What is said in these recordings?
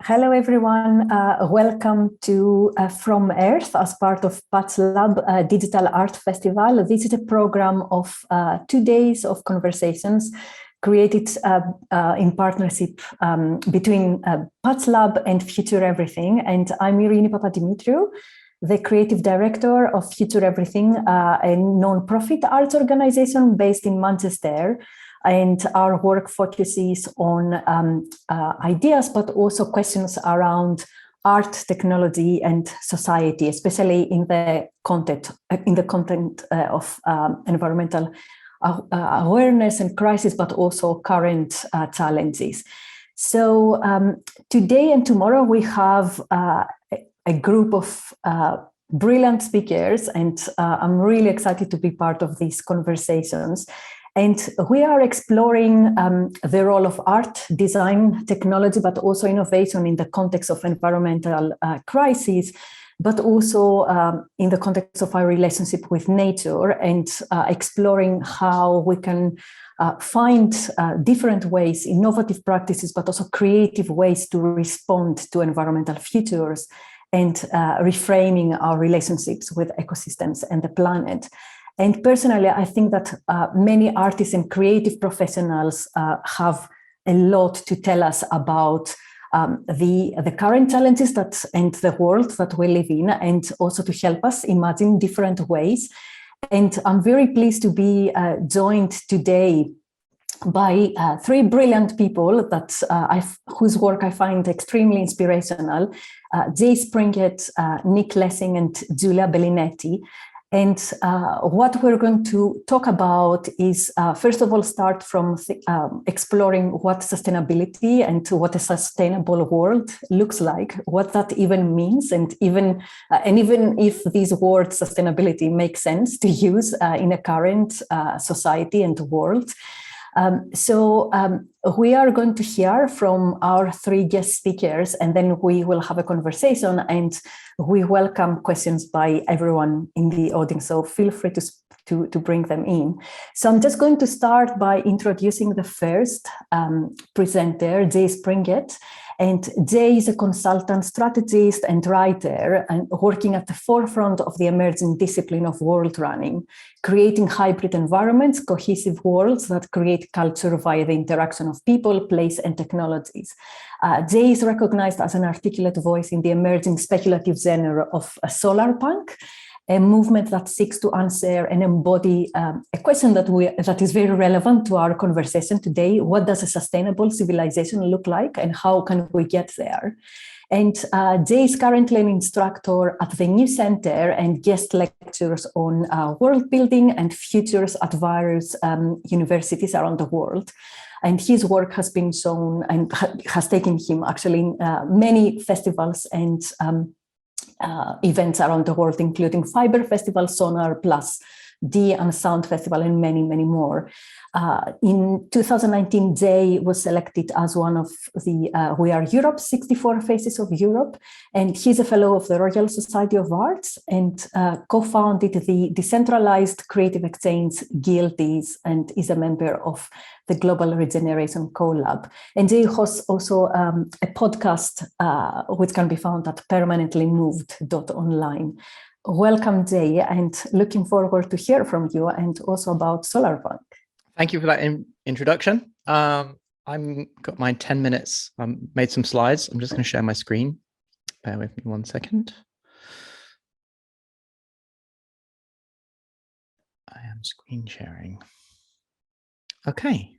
Hello, everyone. Welcome to From Earth as part of Patchlab Digital Art Festival. This is a program of 2 days of conversations created in partnership between Patchlab and FutureEverything. And I'm Irini Papadimitriou, the creative director of FutureEverything, a non-profit arts organization based in Manchester. And our work focuses on ideas, but also questions around art, technology, and society, especially in the content of environmental awareness and crisis, but also current challenges. So today and tomorrow we have a group of brilliant speakers, and I'm really excited to be part of these conversations. And we are exploring the role of art, design, technology, but also innovation in the context of environmental crisis, but also in the context of our relationship with nature, and exploring how we can find different ways, innovative practices, but also creative ways to respond to environmental futures and reframing our relationships with ecosystems and the planet. And personally, I think that many artists and creative professionals have a lot to tell us about the current challenges and the world that we live in, and also to help us imagine different ways. And I'm very pleased to be joined today by 3 brilliant people whose work I find extremely inspirational: Springett, Nick Laessing, and Giulia Bellinetti. And what we're going to talk about is, first of all, start from exploring what sustainability and what a sustainable world looks like, what that even means, and even if these words sustainability make sense to use in a current society and world. So we are going to hear from our 3 guest speakers, and then we will have a conversation, and we welcome questions by everyone in the audience. So feel free to bring them in. So I'm just going to start by introducing the first presenter, Springett. And Jay is a consultant, strategist, and writer, and working at the forefront of the emerging discipline of world running, creating hybrid environments, cohesive worlds that create culture via the interaction of people, place, and technologies. Jay is recognized as an articulate voice in the emerging speculative genre of solarpunk, a movement that seeks to answer and embody a question that is very relevant to our conversation today. What does a sustainable civilization look like, and how can we get there? And Jay is currently an instructor at the New Center and guest lectures on world building and futures at various universities around the world. And his work has been shown and has taken him actually in many festivals and events around the world, including Fiber Festival, Sonar Plus, D and Sound Festival, and many, many more. In 2019, Jay was selected as one of the We Are Europe 64 Faces of Europe, and he's a fellow of the Royal Society of Arts and co-founded the decentralized creative exchange Guildies, and is a member of the Global Regeneration Collab. And Jay hosts also a podcast which can be found at permanentlymoved.online. Welcome, Jay, and looking forward to hear from you and also about solarpunk. Thank you for that introduction. I'm got my 10 minutes. Made some slides. I'm just going to share my screen. Bear with me 1 second. I am screen sharing. Okay.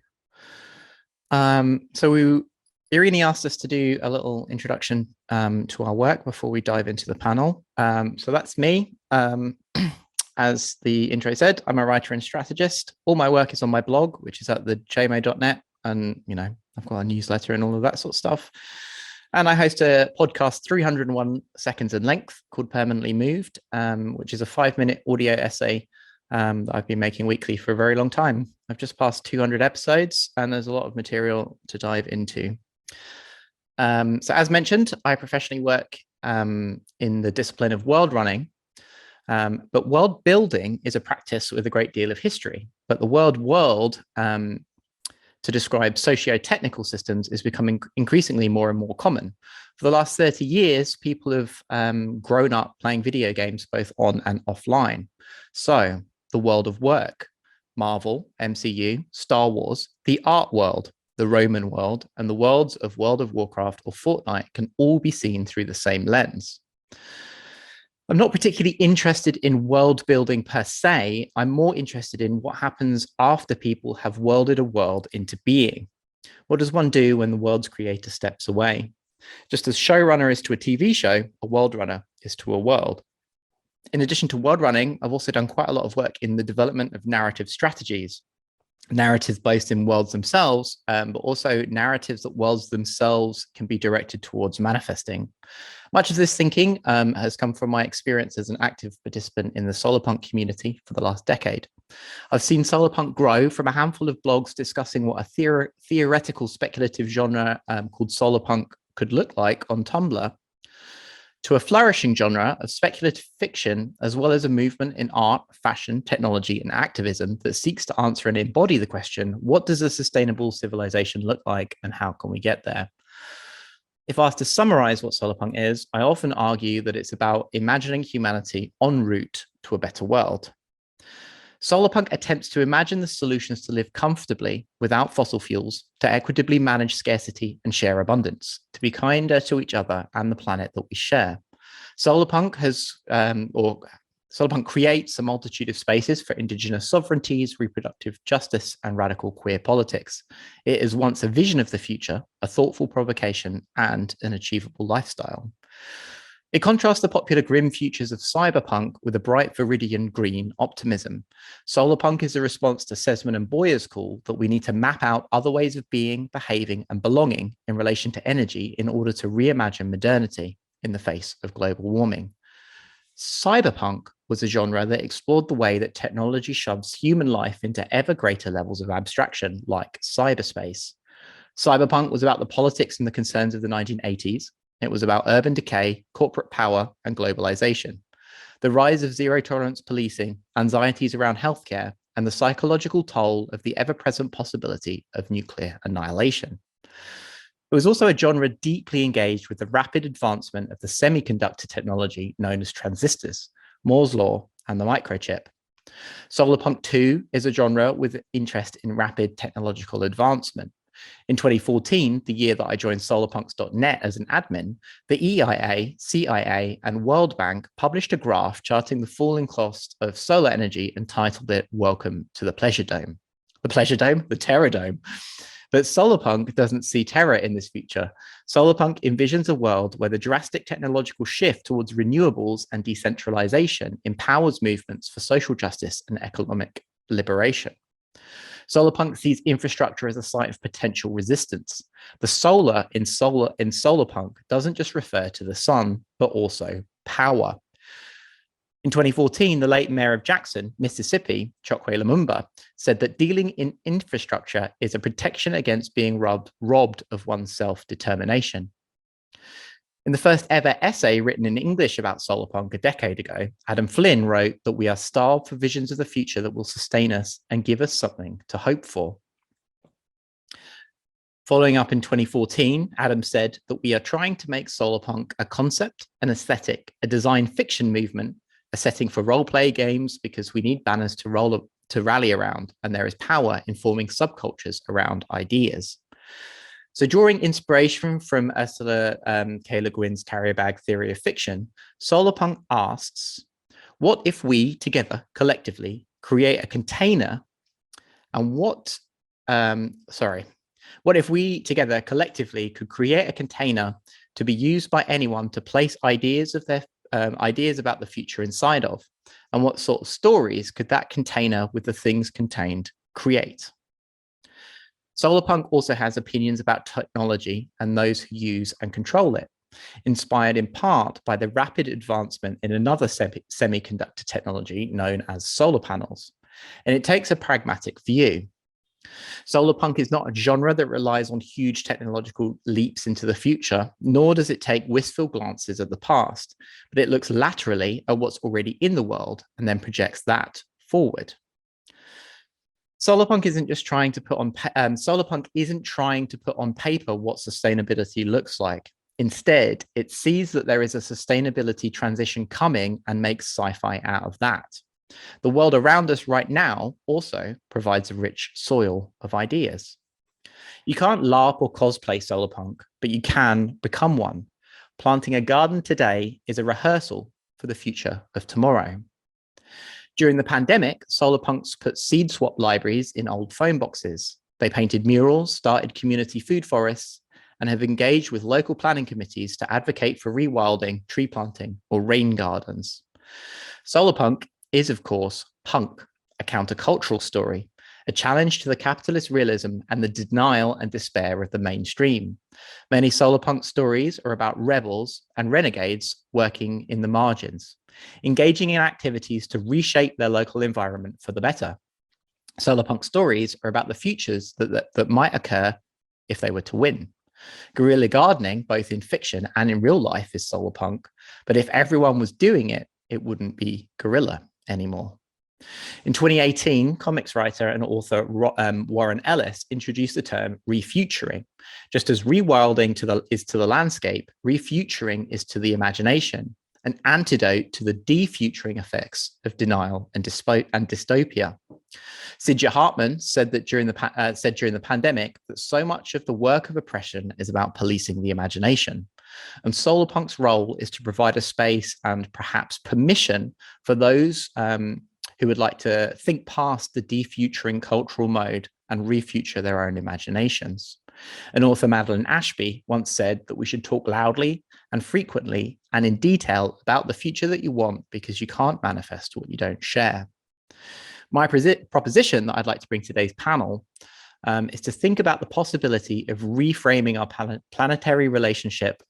So Irini asked us to do a little introduction to our work before we dive into the panel. So that's me. As the intro said, I'm a writer and strategist. All my work is on my blog, which is at thejmo.net. And, I've got a newsletter and all of that sort of stuff. And I host a podcast 301 seconds in length called Permanently Moved, which is a 5-minute audio essay that I've been making weekly for a very long time. I've just passed 200 episodes, and there's a lot of material to dive into. So as mentioned, I professionally work in the discipline of world running, but world building is a practice with a great deal of history. But the world to describe socio-technical systems is becoming increasingly more and more common. For the last 30 years, people have grown up playing video games both on and offline. So the world of work, Marvel, MCU, Star Wars, the art world, the Roman world, and the worlds of World of Warcraft or Fortnite can all be seen through the same lens. I'm not particularly interested in world building per se. I'm more interested in what happens after people have worlded a world into being. What does one do when the world's creator steps away? Just as showrunner is to a TV show, a world runner is to a world. In addition to world running, I've also done quite a lot of work in the development of narrative strategies. Narratives based in worlds themselves, but also narratives that worlds themselves can be directed towards manifesting. Much of this thinking has come from my experience as an active participant in the solarpunk community for the last decade. I've seen solarpunk grow from a handful of blogs discussing what a theoretical speculative genre called solarpunk could look like on Tumblr, to a flourishing genre of speculative fiction, as well as a movement in art, fashion, technology, and activism that seeks to answer and embody the question, what does a sustainable civilization look like and how can we get there? If asked to summarize what solarpunk is, I often argue that it's about imagining humanity en route to a better world. Solarpunk attempts to imagine the solutions to live comfortably without fossil fuels, to equitably manage scarcity and share abundance, to be kinder to each other and the planet that we share. Solarpunk Solarpunk creates a multitude of spaces for indigenous sovereignties, reproductive justice, and radical queer politics. It is once a vision of the future, a thoughtful provocation, and an achievable lifestyle. It contrasts the popular grim futures of cyberpunk with a bright viridian green optimism. Solarpunk is a response to Sesman and Boyer's call that we need to map out other ways of being, behaving, and belonging in relation to energy in order to reimagine modernity in the face of global warming. Cyberpunk was a genre that explored the way that technology shoves human life into ever greater levels of abstraction, like cyberspace. Cyberpunk was about the politics and the concerns of the 1980s. It was about urban decay, corporate power, and globalization. The rise of zero-tolerance policing, anxieties around healthcare, and the psychological toll of the ever-present possibility of nuclear annihilation. It was also a genre deeply engaged with the rapid advancement of the semiconductor technology known as transistors, Moore's law, and the microchip. Solarpunk 2 is a genre with interest in rapid technological advancement. In 2014, the year that I joined solarpunks.net as an admin, the EIA, CIA, and World Bank published a graph charting the falling cost of solar energy and titled it Welcome to the Pleasure Dome. The Pleasure Dome? The Terror Dome. But solarpunk doesn't see terror in this future. Solarpunk envisions a world where the drastic technological shift towards renewables and decentralization empowers movements for social justice and economic liberation. Solarpunk sees infrastructure as a site of potential resistance. The solar in solarpunk doesn't just refer to the sun, but also power. In 2014, the late mayor of Jackson, Mississippi, Chokwe Lumumba, said that dealing in infrastructure is a protection against being robbed of one's self-determination. In the first ever essay written in English about solarpunk a decade ago, Adam Flynn wrote that we are starved for visions of the future that will sustain us and give us something to hope for. Following up in 2014, Adam said that we are trying to make solarpunk a concept, an aesthetic, a design fiction movement, a setting for role-play games because we need banners to rally around, and there is power in forming subcultures around ideas. So drawing inspiration from Ursula K. Le Guin's carrier bag theory of fiction, solarpunk asks, what if we together collectively create a container and what if we together collectively could create a container to be used by anyone to place ideas of their ideas about the future inside of, and what sort of stories could that container with the things contained create? Solarpunk also has opinions about technology and those who use and control it, inspired in part by the rapid advancement in another semiconductor technology known as solar panels. And it takes a pragmatic view. Solarpunk is not a genre that relies on huge technological leaps into the future, nor does it take wistful glances at the past, but it looks laterally at what's already in the world and then projects that forward. Solarpunk isn't just trying to put on Solarpunk isn't trying to put on paper what sustainability looks like. Instead, it sees that there is a sustainability transition coming and makes sci-fi out of that. The world around us right now also provides a rich soil of ideas. You can't LARP or cosplay Solarpunk, but you can become one. Planting a garden today is a rehearsal for the future of tomorrow. During the pandemic, Solarpunks put seed swap libraries in old phone boxes. They painted murals, started community food forests, and have engaged with local planning committees to advocate for rewilding, tree planting, or rain gardens. Solarpunk is, of course, punk, a countercultural story, a challenge to the capitalist realism and the denial and despair of the mainstream. Many Solarpunk stories are about rebels and renegades working in the margins, engaging in activities to reshape their local environment for the better. Solarpunk stories are about the futures that might occur if they were to win. Guerrilla gardening, both in fiction and in real life, is Solarpunk, but if everyone was doing it, it wouldn't be guerrilla anymore. In 2018, comics writer and author Warren Ellis introduced the term refuturing. Just as rewilding is to the landscape, refuturing is to the imagination, an antidote to the defuturing effects of denial and dystopia. Sidja Hartman said during the pandemic that so much of the work of oppression is about policing the imagination. And Solarpunk's role is to provide a space and perhaps permission for those who would like to think past the defuturing cultural mode and refuture their own imaginations. And author Madeline Ashby once said that we should talk loudly and frequently and in detail about the future that you want, because you can't manifest what you don't share. My proposition that I'd like to bring to today's panel is to think about the possibility of reframing our planetary relationship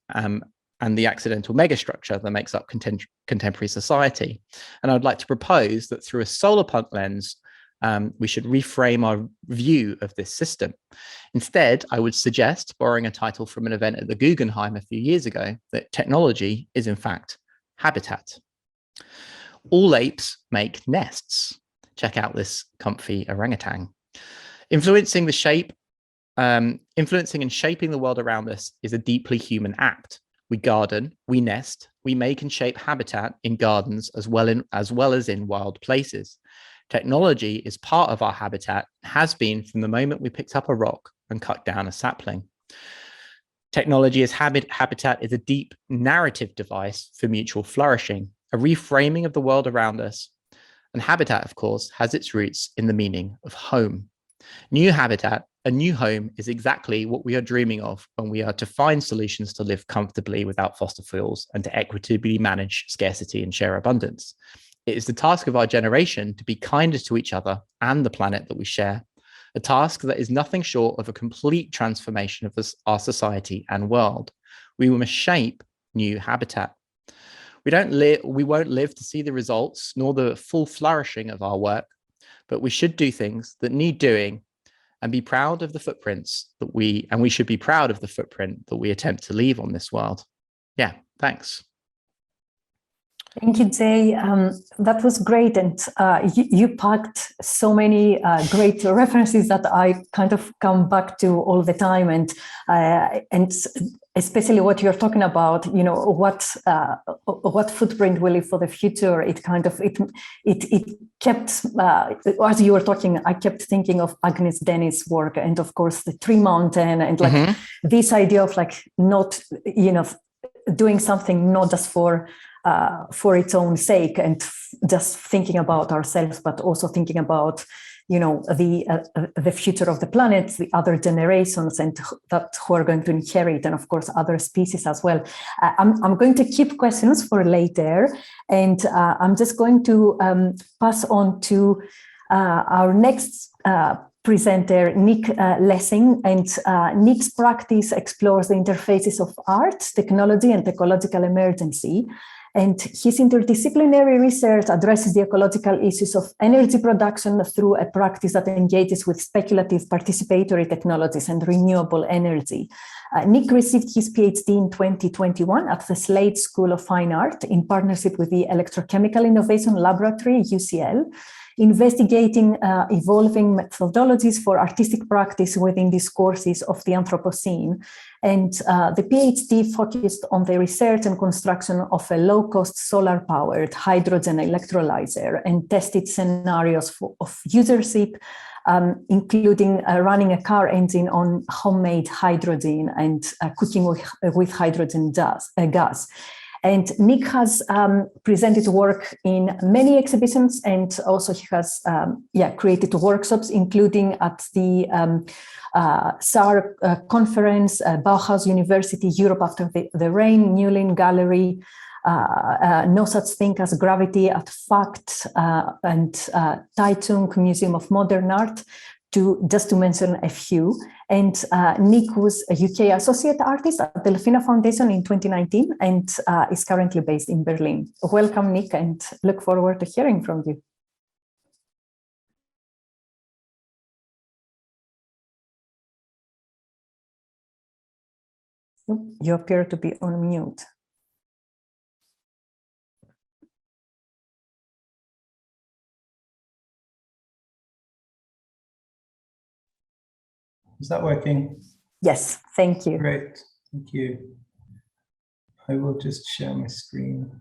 and the accidental megastructure that makes up contemporary society. And I'd like to propose that through a Solarpunk lens, we should reframe our view of this system. Instead, I would suggest, borrowing a title from an event at the Guggenheim a few years ago, that technology is in fact habitat. All apes make nests. Check out this comfy orangutan. Influencing and shaping the world around us is a deeply human act. We garden, we nest, we make and shape habitat in gardens as well as in wild places. Technology is part of our habitat, has been from the moment we picked up a rock and cut down a sapling. Technology as habitat is a deep narrative device for mutual flourishing, a reframing of the world around us. And habitat, of course, has its roots in the meaning of home. New habitat, a new home, is exactly what we are dreaming of when we are to find solutions to live comfortably without fossil fuels and to equitably manage scarcity and share abundance. It is the task of our generation to be kinder to each other and the planet that we share, a task that is nothing short of a complete transformation of our society and world. We must shape new habitat. We won't live to see the results nor the full flourishing of our work, but we should do things that need doing and be proud of the footprints that we should be proud of the footprint that we attempt to leave on this world. Yeah, thanks. Thank you, Jay. That was great. And you packed so many great references that I kind of come back to all the time. And especially what you're talking about, you know, what footprint will leave for the future. It kept, as you were talking, I kept thinking of Agnes Dennis' work and of course the Tree Mountain and like this idea of like not, you know, doing something not just for its own sake and just thinking about ourselves, but also thinking about, you know, the future of the planet, the other generations, and that who are going to inherit, and of course other species as well. I'm going to keep questions for later, and I'm just going to pass on to our next presenter, Nick Laessing, and Nick's practice explores the interfaces of art, technology, and ecological emergency. And his interdisciplinary research addresses the ecological issues of energy production through a practice that engages with speculative participatory technologies and renewable energy. Nick received his PhD in 2021 at the Slade School of Fine Art in partnership with the Electrochemical Innovation Laboratory, UCL. investigating evolving methodologies for artistic practice within discourses of the Anthropocene. And the PhD focused on the research and construction of a low-cost solar-powered hydrogen electrolyzer and tested scenarios of usership, including running a car engine on homemade hydrogen and cooking with hydrogen gas. And Nick has presented work in many exhibitions, and also he has created workshops, including at the SAR conference, Bauhaus University, Europe After the Rain, Newlyn Gallery, No Such Thing as Gravity at FACT, and Taichung Museum of Modern Art, just to mention a few. And Nick was a UK associate artist at the Delfina Foundation in 2019 and is currently based in Berlin. Welcome, Nick, and look forward to hearing from you. You appear to be on mute. Is that working? Yes, thank you. Great, thank you. I will just share my screen.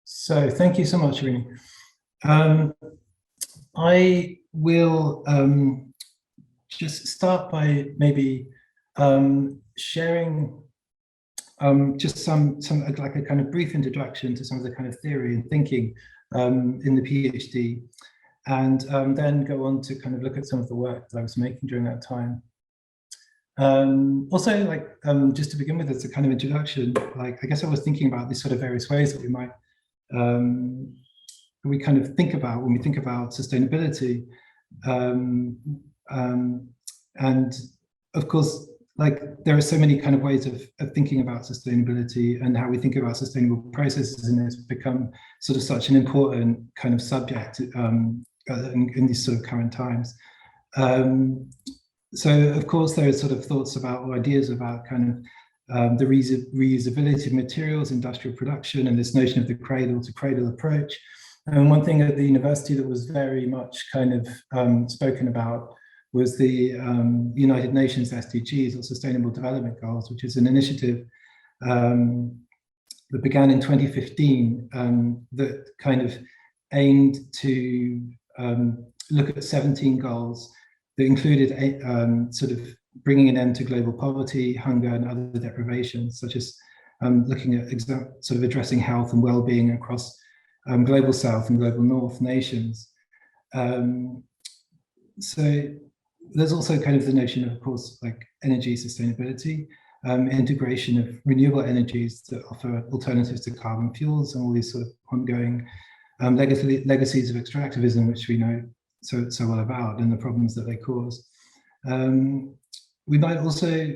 So thank you so much, Irini. I will just start by maybe sharing just some like a kind of brief introduction to some of the kind of theory and thinking in the PhD, and then go on to kind of look at some of the work that I was making during that time. Also, like just to begin with, as a kind of introduction, like I guess I was thinking about these sort of various ways that we might we kind of think about when we think about sustainability, and of course, like there are so many kind of ways of thinking about sustainability and how we think about sustainable processes, and it's become sort of such an important kind of subject in these sort of current times. So of course there are sort of thoughts about, or ideas about kind of the reusability of materials, industrial production, and this notion of the cradle to cradle approach. And one thing at the university that was very much kind of spoken about was the United Nations SDGs, or Sustainable Development Goals, which is an initiative that began in 2015 that kind of aimed to look at 17 goals that included sort of bringing an end to global poverty, hunger, and other deprivations, such as looking at sort of addressing health and well-being across global South and global North nations. So there's also kind of the notion of course, like energy sustainability, integration of renewable energies that offer alternatives to carbon fuels, and all these sort of ongoing legacies of extractivism, which we know so well about, and the problems that they cause. We might also,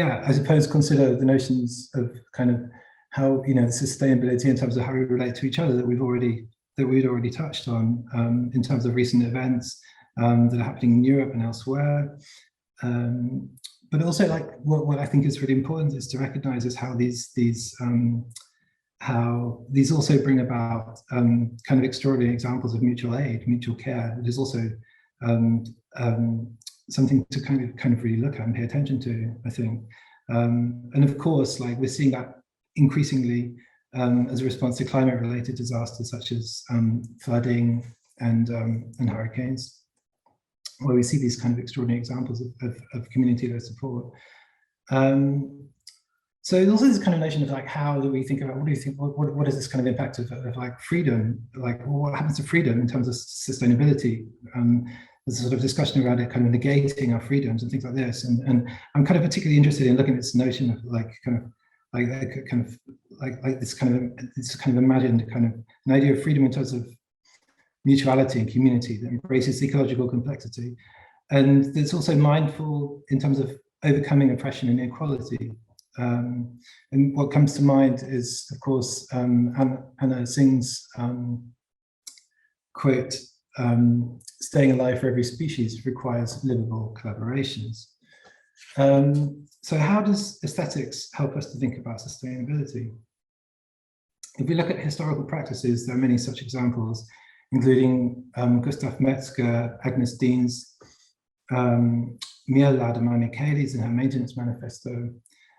I suppose, consider the notions of kind of how, you know, the sustainability in terms of how we relate to each other that we'd already touched on, in terms of recent events that are happening in Europe and elsewhere. But also, like what I think is really important is to recognize is how how these also bring about kind of extraordinary examples of mutual aid, mutual care. It is also something to kind of really look at and pay attention to, I think. And of course, like we're seeing that increasingly as a response to climate-related disasters such as flooding and hurricanes, where we see these kind of extraordinary examples of community-led support. So there's also this kind of notion of like, how do we think about, what is this kind of impact of like freedom, like what happens to freedom in terms of sustainability? There's a sort of discussion around it kind of negating our freedoms and things like this. And I'm kind of particularly interested in looking at this notion of like this kind of imagined kind of an idea of freedom in terms of mutuality and community, that embraces ecological complexity. And that's also mindful in terms of overcoming oppression and inequality. And what comes to mind is, of course, Anna Singh's quote, staying alive for every species requires livable collaborations. So how does aesthetics help us to think about sustainability? If we look at historical practices, there are many such examples, including Gustav Metzger, Agnes Dean's, Mia Lademani-Kaley's in her Maintenance Manifesto,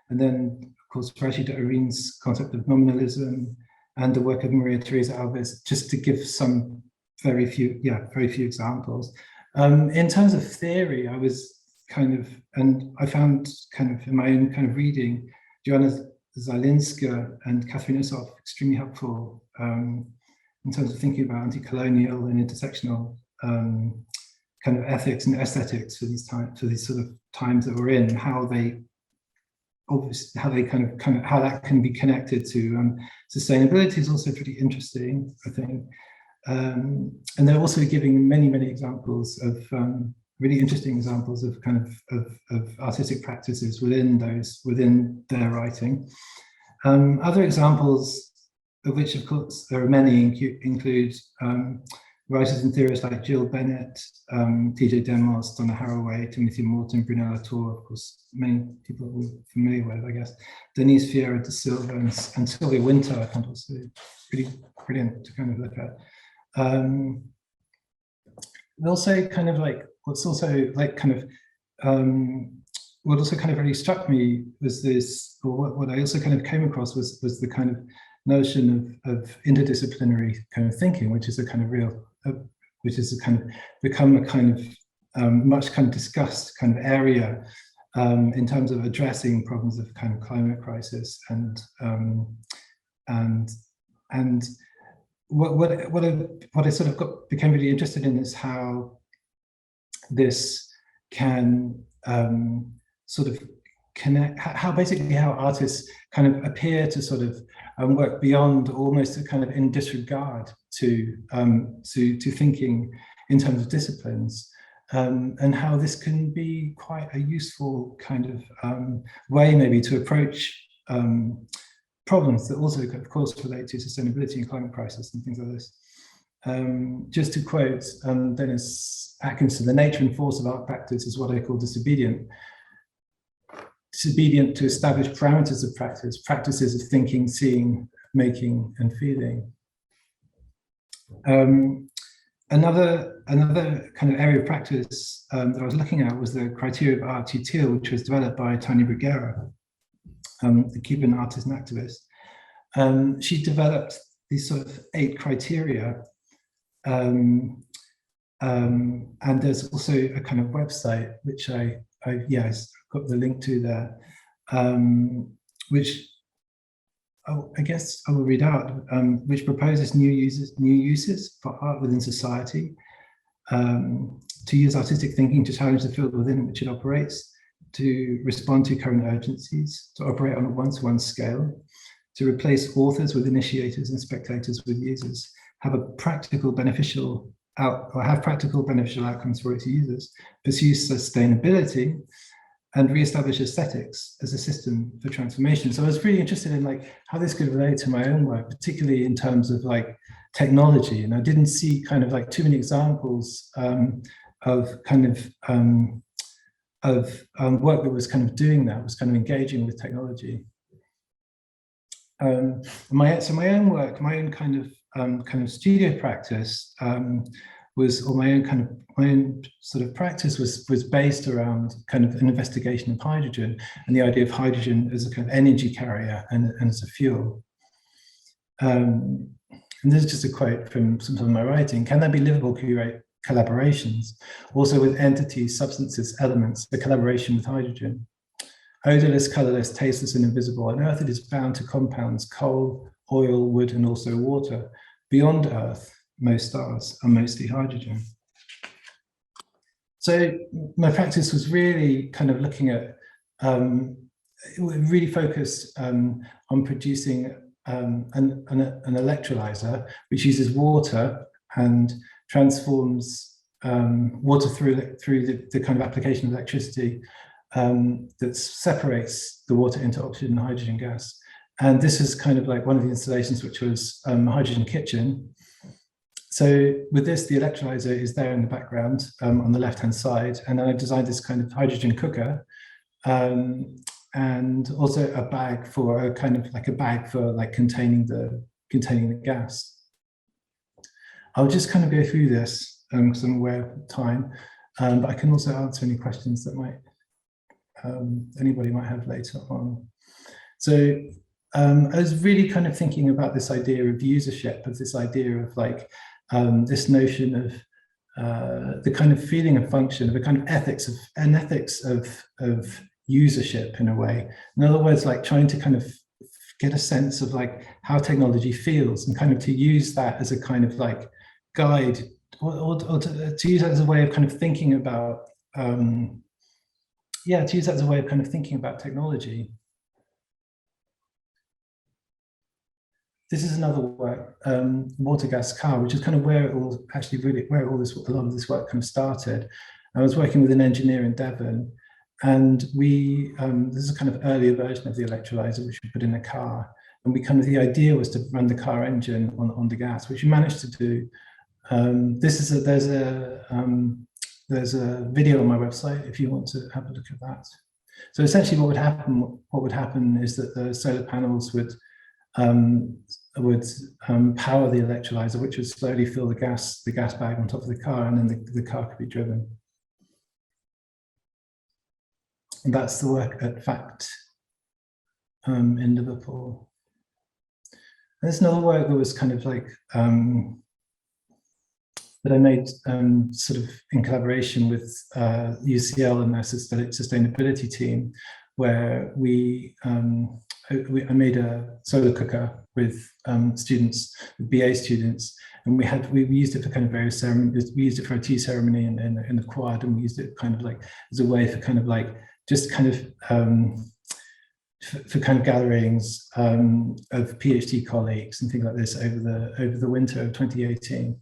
and then, of course, Rashida Irine's concept of nominalism, and the work of Maria Teresa Alves, just to give some very few examples. In terms of theory, I was and I found in my own reading, Joanna Zielinska and Catherine Ussoff extremely helpful in terms of thinking about anti-colonial and intersectional ethics and aesthetics for these sort of times that we're in, how that can be connected to sustainability is also pretty interesting, I think. And they're also giving many examples of really interesting examples of artistic practices within their writing. Other examples, of which of course there are many, include writers and theorists like Jill Bennett, T.J. Demos, Donna Haraway, Timothy Morton, Brunella Latour, of course, many people we're familiar with, I guess. Denise Vieira da Silva and Sylvia Winter, I found also pretty brilliant to look at. And also what also really struck me was this, or what I also came across was the notion of interdisciplinary thinking, which is become a much discussed area in terms of addressing problems of climate crisis and what I became really interested in is how this can connect, how artists appear to work beyond, almost in disregard to thinking in terms of disciplines, and how this can be quite a useful way maybe to approach problems that also, of course, relate to sustainability and climate crisis and things like this. Just to quote Dennis Atkinson, the nature and force of art practice is what I call disobedient to establish parameters of practice, practices of thinking, seeing, making, and feeling. Another area of practice that I was looking at was the criteria of art utile, which was developed by Tania Bruguera, the Cuban artist and activist. She developed these 8 criteria, and there's also a website which I've got the link to there, which I guess I will read out, which proposes new uses for art within society, to use artistic thinking to challenge the field within which it operates, to respond to current urgencies, to operate on a one-to-one scale, to replace authors with initiators and spectators with users, have practical beneficial outcomes for its users, pursue sustainability, and re-establish aesthetics as a system for transformation. So I was really interested in how this could relate to my own work, particularly in terms of technology. And I didn't see too many examples of work that was doing that, was engaging with technology. My own work, my own studio practice was, or my own practice was based around an investigation of hydrogen and the idea of hydrogen as a energy carrier and as a fuel. And this is just a quote from some of my writing. Can there be livable collaborations, also with entities, substances, elements, the collaboration with hydrogen? Odorless, colorless, tasteless, and invisible. On Earth, it is bound to compounds, coal, oil, wood, and also water. Beyond Earth, most stars are mostly hydrogen. So my practice was really looking at, really focused on producing an electrolyzer, which uses water and transforms water through the kind of application of electricity that separates the water into oxygen and hydrogen gas. And this is kind of like one of the installations, which was a hydrogen kitchen. So with this, the electrolyzer is there in the background on the left-hand side. And then I've designed this kind of hydrogen cooker and also a bag for a kind of like a bag for like containing the gas. I'll just kind of go through this because I'm aware of time, but I can also answer any questions that might anybody might have later on. So I was really kind of thinking about this idea of usership, of this idea of like this notion of the kind of feeling of function, of a kind of ethics of usership in a way. In other words, like trying to kind of get a sense of like how technology feels and kind of to use that as a kind of like guide or to use that as a way of kind of thinking about to use that as a way of kind of thinking about technology. This is another work, Water Gas Car, which is kind of where it all actually really, a lot of this work kind of started. I was working with an engineer in Devon, and we, this is a kind of earlier version of the electrolyzer, which we put in a car. And we kind of, the idea was to run the car engine on the gas, which we managed to do. There's a video on my website if you want to have a look at that. So essentially what would happen is that the solar panels would power the electrolyzer, which would slowly fill the gas bag on top of the car, and then the car could be driven. And that's the work at FACT in Liverpool. And there's another work that was kind of like that I made sort of in collaboration with UCL and their sustainability team, where I made a solar cooker with students, BA students, and we used it for kind of various ceremonies. We used it for a tea ceremony in the quad, and we used it kind of like as a way for kind of like just kind of for kind of gatherings of PhD colleagues and things like this over the winter of 2018.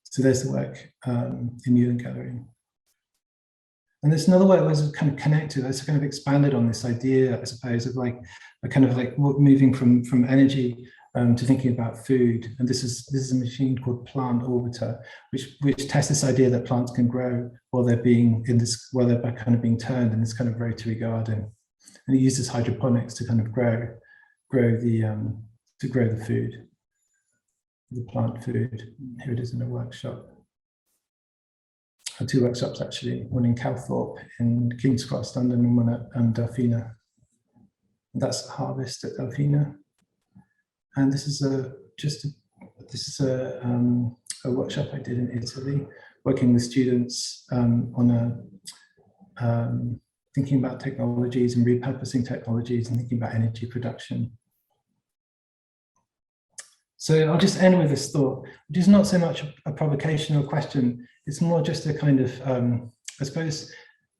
So there's the work in Newland Gallery. And there's another way it was kind of connected. I kind of expanded on this idea, I suppose, of like a kind of like moving from energy to thinking about food. And this is a machine called Plant Orbiter, which tests this idea that plants can grow while they're kind of being turned in this kind of rotary garden. And it uses hydroponics to kind of grow the food, the plant food. Here it is in a workshop. Two workshops actually, one in Calthorpe in King's Cross, London, and one at Delphina. And that's Harvest at Delphina. And this is a workshop I did in Italy, working with students on thinking about technologies and repurposing technologies and thinking about energy production. So I'll just end with this thought, which is not so much a provocation or question. It's more just a kind of, I suppose,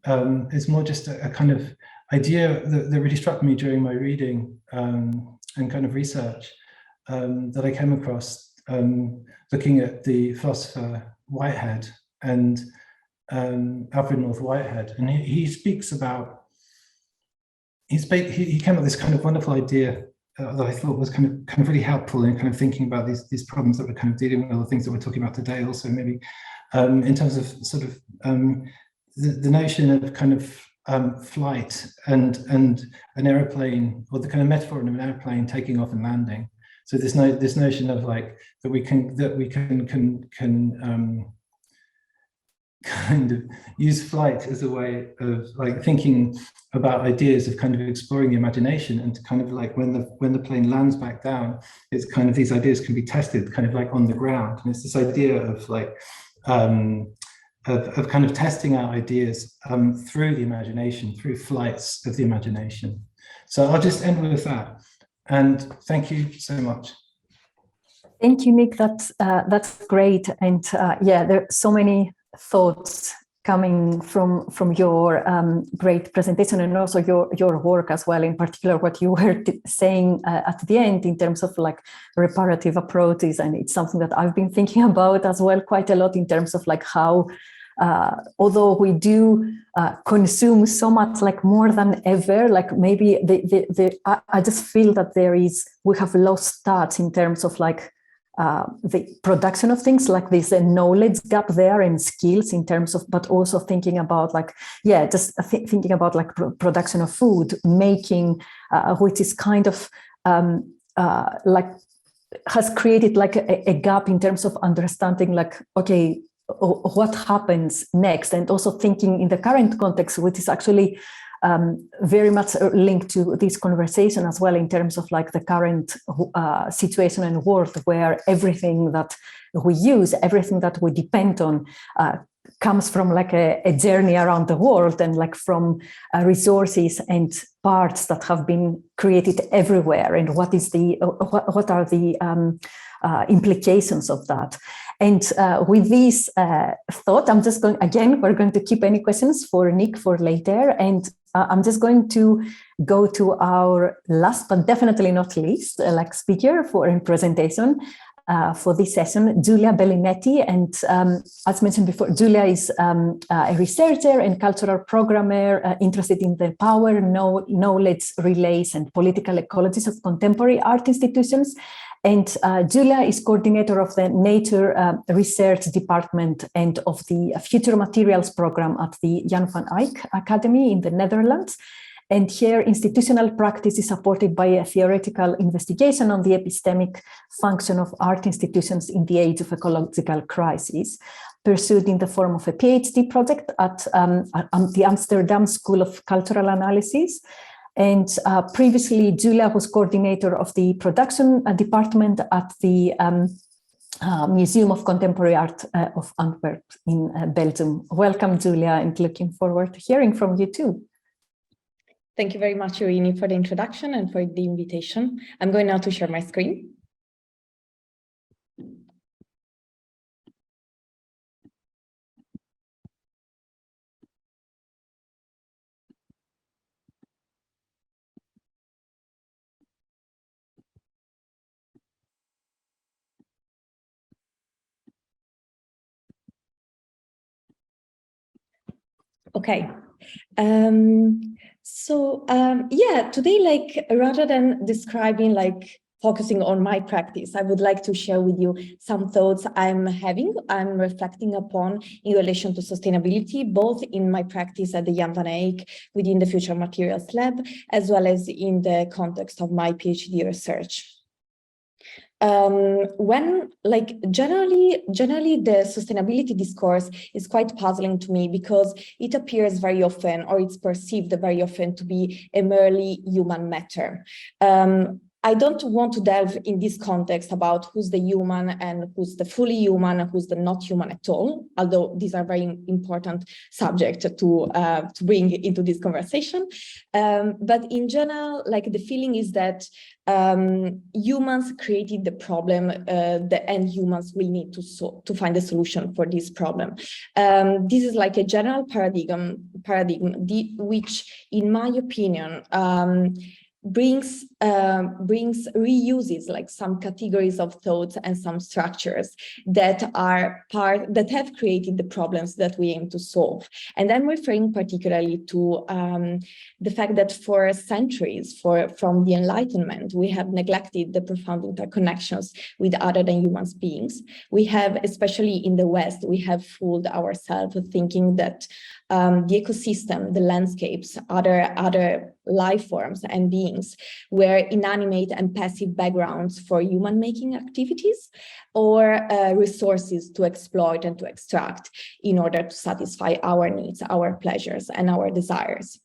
it's more just a kind of idea that really struck me during my reading and kind of research that I came across looking at the philosopher Whitehead and Alfred North Whitehead. And he speaks about, he came up with this kind of wonderful idea that I thought was kind of really helpful in kind of thinking about these problems that we're kind of dealing with, or the things that we're talking about today also maybe in terms of sort of the notion of kind of flight and an airplane, or the kind of metaphor of an airplane taking off and landing. So this notion of like that we can kind of use flight as a way of like thinking about ideas of kind of exploring the imagination, and to kind of like when the plane lands back down, it's kind of these ideas can be tested kind of like on the ground. And it's this idea of like of kind of testing out ideas through the imagination, through flights of the imagination. So I'll just end with that, and thank you so much. Thank you, Nick. That's great. And yeah, there are so many thoughts coming from your great presentation and also your work as well, in particular what you were saying at the end in terms of like reparative approaches. And it's something that I've been thinking about as well quite a lot in terms of like how, although we do consume so much, like more than ever, like maybe I just feel that we have lost touch in terms of like the production of things, like there's a knowledge gap there and skills in terms of, but also thinking about like, yeah, just thinking about like production of food, making, which is kind of like has created like a gap in terms of understanding like, okay, what happens next, and also thinking in the current context, which is actually very much linked to this conversation as well, in terms of like the current situation and world where everything that we use, everything that we depend on comes from like a journey around the world, and like from resources and parts that have been created everywhere, and what are the implications of that. And with this thought, I'm just going, again, we're going to keep any questions for Nick for later. And I'm just going to go to our last, but definitely not least, like speaker in presentation for this session, Giulia Bellinetti. And as mentioned before, Giulia is a researcher and cultural programmer interested in the power, knowledge relays, and political ecologies of contemporary art institutions. And Giulia is coordinator of the Nature Research Department and of the Future Materials program at the Jan van Eyck Academy in the Netherlands. And her institutional practice is supported by a theoretical investigation on the epistemic function of art institutions in the age of ecological crisis, pursued in the form of a PhD project at the Amsterdam School of Cultural Analysis. And previously, Giulia was coordinator of the production department at the Museum of Contemporary Art of Antwerp in Belgium. Welcome, Giulia, and looking forward to hearing from you too. Thank you very much, Irini, for the introduction and for the invitation. I'm going now to share my screen. Okay. Yeah, today, like, rather than describing, like, focusing on my practice, I would like to share with you some thoughts I'm reflecting upon in relation to sustainability, both in my practice at the Jan van Eyck within the Future Materials Lab, as well as in the context of my PhD research. When, like, generally the sustainability discourse is quite puzzling to me, because it appears very often, or it's perceived very often, to be a merely human matter. I don't want to delve in this context about who's the human and who's the fully human and who's the not human at all, although these are very important subjects to bring into this conversation. But in general, like, the feeling is that humans created the problem, and humans will need to find a solution for this problem. This is like a general paradigm which, in my opinion, reuses like some categories of thoughts and some structures that have created the problems that we aim to solve. And I'm referring particularly to the fact that for centuries, from the Enlightenment, we have neglected the profound interconnections with other than human beings. We have, especially in the West, we have fooled ourselves thinking that the ecosystem, the landscapes, other life forms and beings were inanimate and passive backgrounds for human-making activities, or resources to exploit and to extract in order to satisfy our needs, our pleasures, and our desires.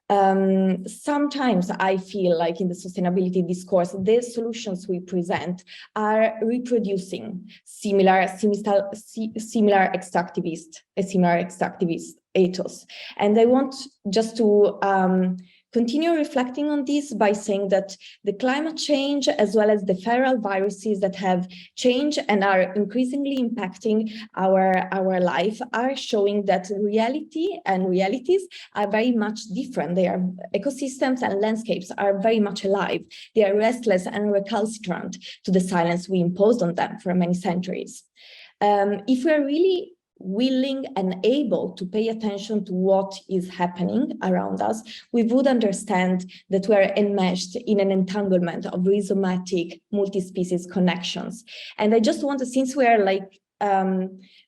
Sometimes I feel like in the sustainability discourse, the solutions we present are reproducing similar extractivist ethos. And I want just to continue reflecting on this by saying that the climate change, as well as the feral viruses that have changed and are increasingly impacting our life, are showing that reality and realities are very much different. Their ecosystems and landscapes are very much alive. They are restless and recalcitrant to the silence we imposed on them for many centuries. If we're really willing and able to pay attention to what is happening around us, we would understand that we're enmeshed in an entanglement of rhizomatic multi-species connections. And I just want to, since we're like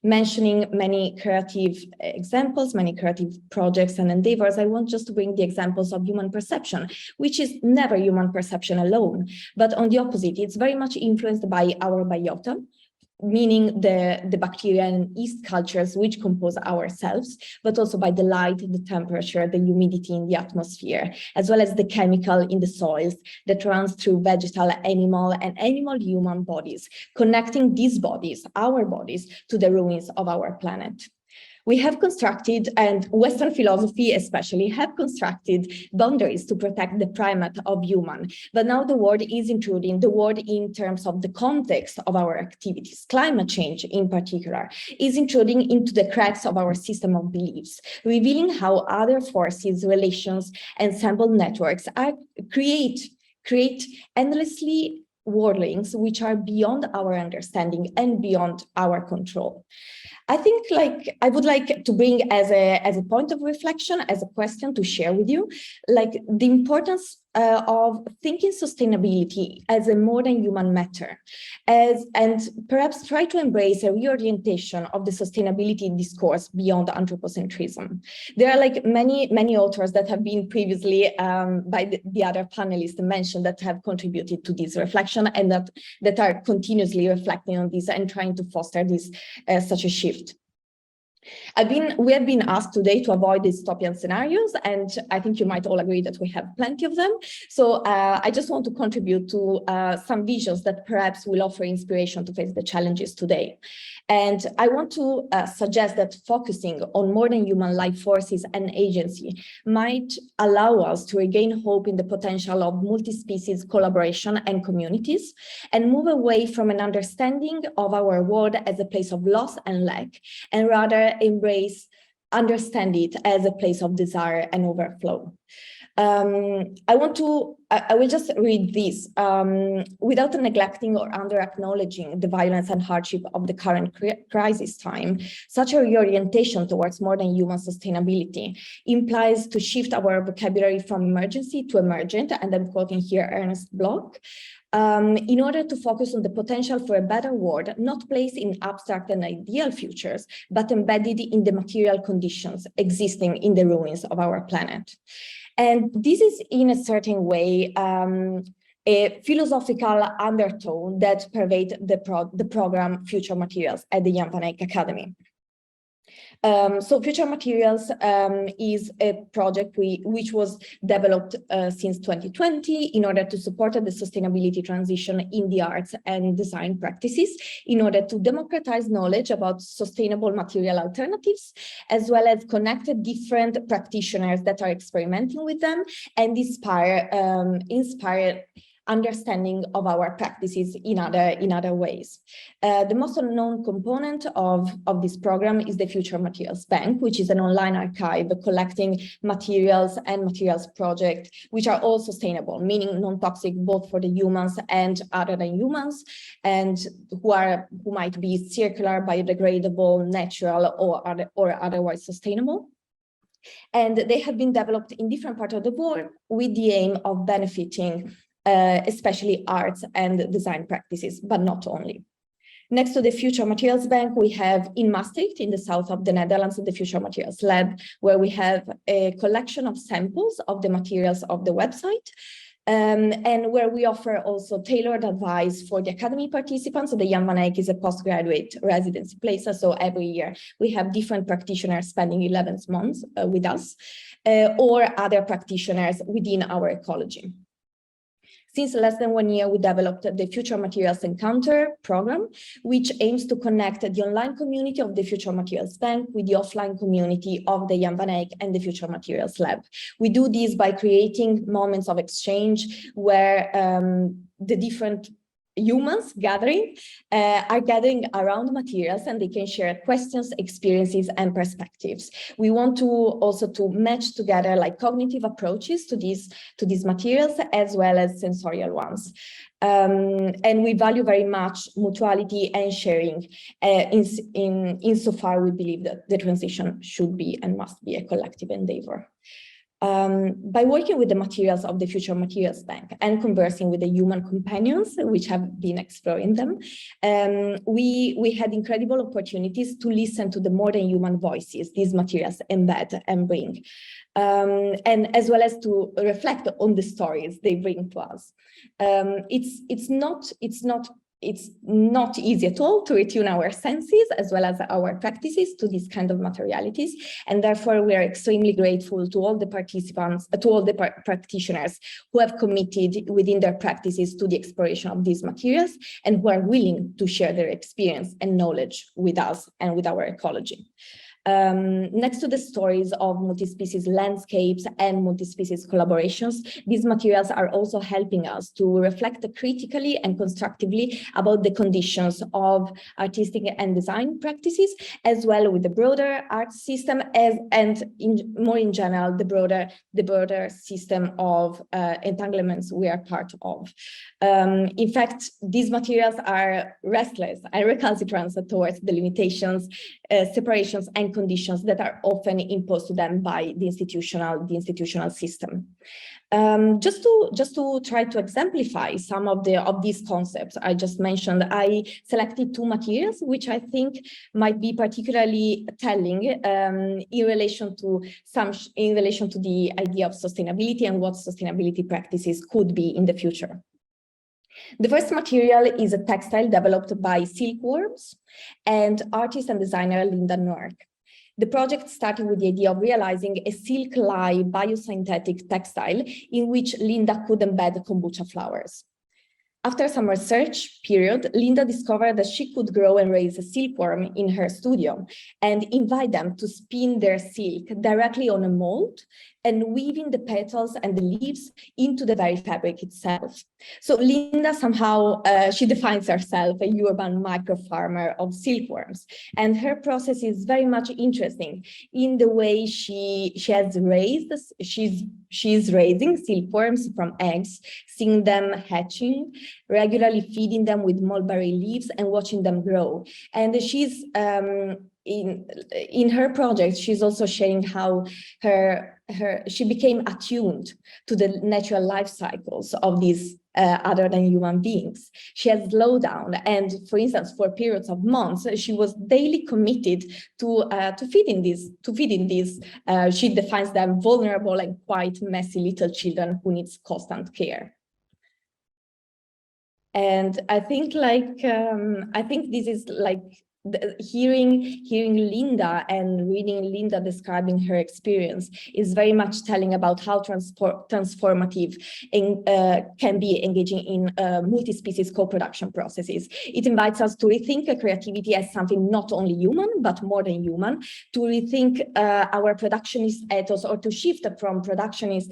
mentioning many creative examples, many creative projects and endeavors, I want just to bring the examples of human perception, which is never human perception alone, but on the opposite, it's very much influenced by our biota, meaning the bacteria and yeast cultures which compose ourselves, but also by the light, the temperature, the humidity in the atmosphere, as well as the chemical in the soils that runs through vegetal, animal, and animal-human bodies, connecting these bodies, our bodies, to the ruins of our planet. We have constructed, and Western philosophy especially, have constructed boundaries to protect the primate of human. But now the world is intruding, the world in terms of the context of our activities, climate change in particular, is intruding into the cracks of our system of beliefs, revealing how other forces, relations, ensemble networks create endlessly worldlings which are beyond our understanding and beyond our control. I think I would like to bring as a point of reflection, as a question to share with you, like the importance of thinking sustainability as a more than human matter, and perhaps try to embrace a reorientation of the sustainability discourse beyond anthropocentrism. There are like many authors that have been previously by the other panelists mentioned that have contributed to this reflection and that are continuously reflecting on this and trying to foster this such a shift. We have been asked today to avoid dystopian scenarios, and I think you might all agree that we have plenty of them. So I just want to contribute to some visions that perhaps will offer inspiration to face the challenges today. And I want to suggest that focusing on more than human life forces and agency might allow us to regain hope in the potential of multi-species collaboration and communities, and move away from an understanding of our world as a place of loss and lack, and rather understand it as a place of desire and overflow. I will just read this without neglecting or under acknowledging the violence and hardship of the current crisis time. Such a reorientation towards more than human sustainability implies to shift our vocabulary from emergency to emergent, and I'm quoting here Ernest Bloch, in order to focus on the potential for a better world, not placed in abstract and ideal futures, but embedded in the material conditions existing in the ruins of our planet. And this is in a certain way a philosophical undertone that pervades the program Future Materials at the Jan van Eyck Academy. So Future Materials is a project which was developed since 2020 in order to support the sustainability transition in the arts and design practices, in order to democratize knowledge about sustainable material alternatives, as well as connect different practitioners that are experimenting with them and inspire understanding of our practices in other ways. The most unknown component of this program is the Future Materials Bank, which is an online archive collecting materials and materials projects which are all sustainable, meaning non-toxic both for the humans and other than humans, and who might be circular, biodegradable, natural, or otherwise sustainable. And they have been developed in different parts of the world with the aim of benefiting especially arts and design practices, but not only. Next to the Future Materials Bank, we have in Maastricht, in the south of the Netherlands, the Future Materials Lab, where we have a collection of samples of the materials of the website, and where we offer also tailored advice for the academy participants. So the Jan van Eyck is a postgraduate residency place, so every year we have different practitioners spending 11 months with us, or other practitioners within our ecology. Since less than 1 year, we developed the Future Materials Encounter program, which aims to connect the online community of the Future Materials Bank with the offline community of the Jan van Eyck and the Future Materials Lab. We do this by creating moments of exchange where the different humans are gathering around materials, and they can share questions, experiences, and perspectives. We want to also to match together like cognitive approaches to these materials as well as sensorial ones. And we value very much mutuality and sharing. Insofar we believe that the transition should be and must be a collective endeavor. By working with the materials of the Future Materials Bank and conversing with the human companions, which have been exploring them, we had incredible opportunities to listen to the more than human voices these materials embed and bring, and as well as to reflect on the stories they bring to us. It's not easy at all to attune our senses as well as our practices to these kind of materialities. And therefore, we are extremely grateful to all the participants, to all the practitioners who have committed within their practices to the exploration of these materials and who are willing to share their experience and knowledge with us and with our ecology. Next to the stories of multi-species landscapes and multi-species collaborations, these materials are also helping us to reflect critically and constructively about the conditions of artistic and design practices, as well with the broader art system, more in general, the broader system of entanglements we are part of. In fact, these materials are restless and recalcitrant towards the limitations, separations, and conditions that are often imposed to them by the institutional system. Just to try to exemplify some of these concepts I just mentioned, I selected two materials which I think might be particularly telling in relation to the idea of sustainability and what sustainability practices could be in the future. The first material is a textile developed by silkworms and artist and designer Linda Noack. The project started with the idea of realizing a silk-lye biosynthetic textile in which Linda could embed kombucha flowers. After some research period, Linda discovered that she could grow and raise a silkworm in her studio and invite them to spin their silk directly on a mold and weaving the petals and the leaves into the very fabric itself. So Linda somehow, she defines herself a urban micro-farmer of silkworms. And her process is very much interesting in the way she's raising silkworms from eggs, seeing them hatching, regularly feeding them with mulberry leaves and watching them grow. And she's in her project, she's also sharing how she became attuned to the natural life cycles of these other than human beings. She has slowed down, and for instance, for periods of months, she was daily committed to feeding these. She defines them vulnerable and quite messy little children who needs constant care. And I think this is like hearing Linda and reading Linda describing her experience is very much telling about how transformative can be engaging in multi-species co-production processes. It invites us to rethink creativity as something not only human, but more than human, to rethink our productionist ethos, or to shift from productionist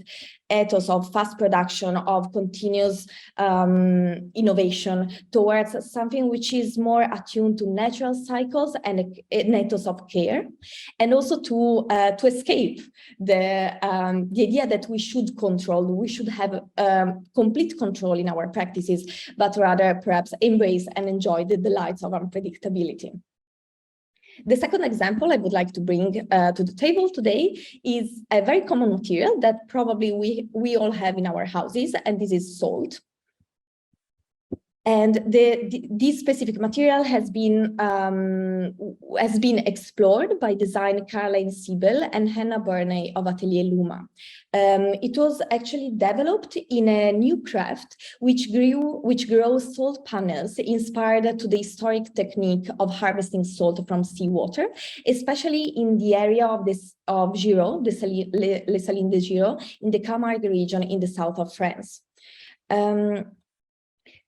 ethos of fast production, of continuous innovation, towards something which is more attuned to natural cycles and an ethos of care, and also to escape the idea that we should have complete control in our practices, but rather perhaps embrace and enjoy the delights of unpredictability. The second example I would like to bring to the table today is a very common material that probably we all have in our houses, and this is salt. And this specific material has been explored by designer Caroline Siebel and Hannah Burney of Atelier Luma. It was actually developed in a new craft which grows salt panels inspired to the historic technique of harvesting salt from seawater, especially in the area of Giraud, Les Salines de Giraud, in the Camargue region in the south of France.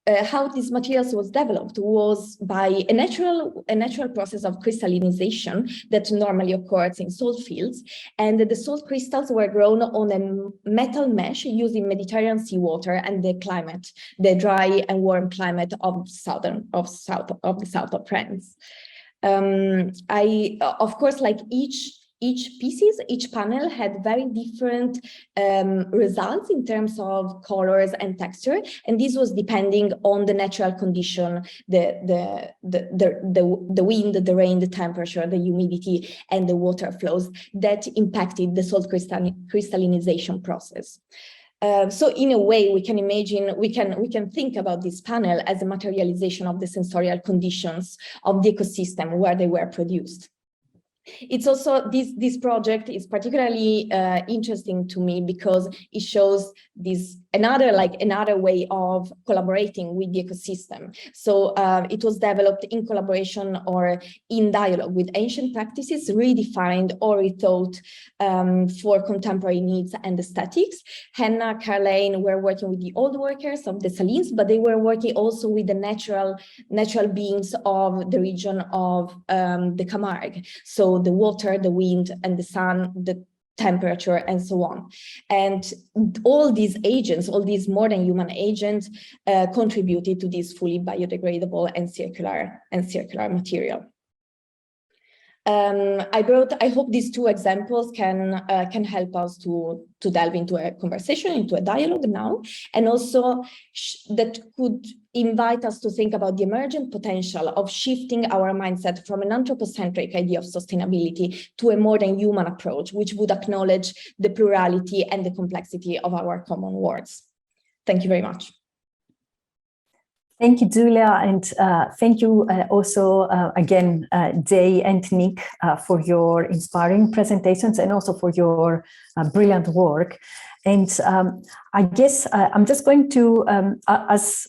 How these materials was developed was by a natural process of crystallization that normally occurs in salt fields, and the salt crystals were grown on a metal mesh using Mediterranean seawater and the dry and warm climate of the south of France. Of course, like each panel had very different results in terms of colors and texture, and this was depending on the natural condition, the wind, the rain, the temperature, the humidity, and the water flows that impacted the salt crystallization process. So in a way, we can imagine, we can think about this panel as a materialization of the sensorial conditions of the ecosystem where they were produced. It's also, this project is particularly interesting to me because it shows another way of collaborating with the ecosystem. So it was developed in collaboration or in dialogue with ancient practices, redefined or rethought for contemporary needs and aesthetics. Hannah, Carlane were working with the old workers of the Salines, but they were working also with the natural beings of the region of the Camargue. So the water, the wind, and the sun, the temperature, and so on. And all these agents, all these more than human agents, contributed to this fully biodegradable and circular material. I hope these two examples can help us to delve into a conversation, into a dialogue now, and also that could invite us to think about the emergent potential of shifting our mindset from an anthropocentric idea of sustainability to a more than human approach, which would acknowledge the plurality and the complexity of our common worlds. Thank you very much. Thank you, Giulia, and thank you also again, Jay and Nick, for your inspiring presentations and also for your brilliant work. And I guess I'm just going to, as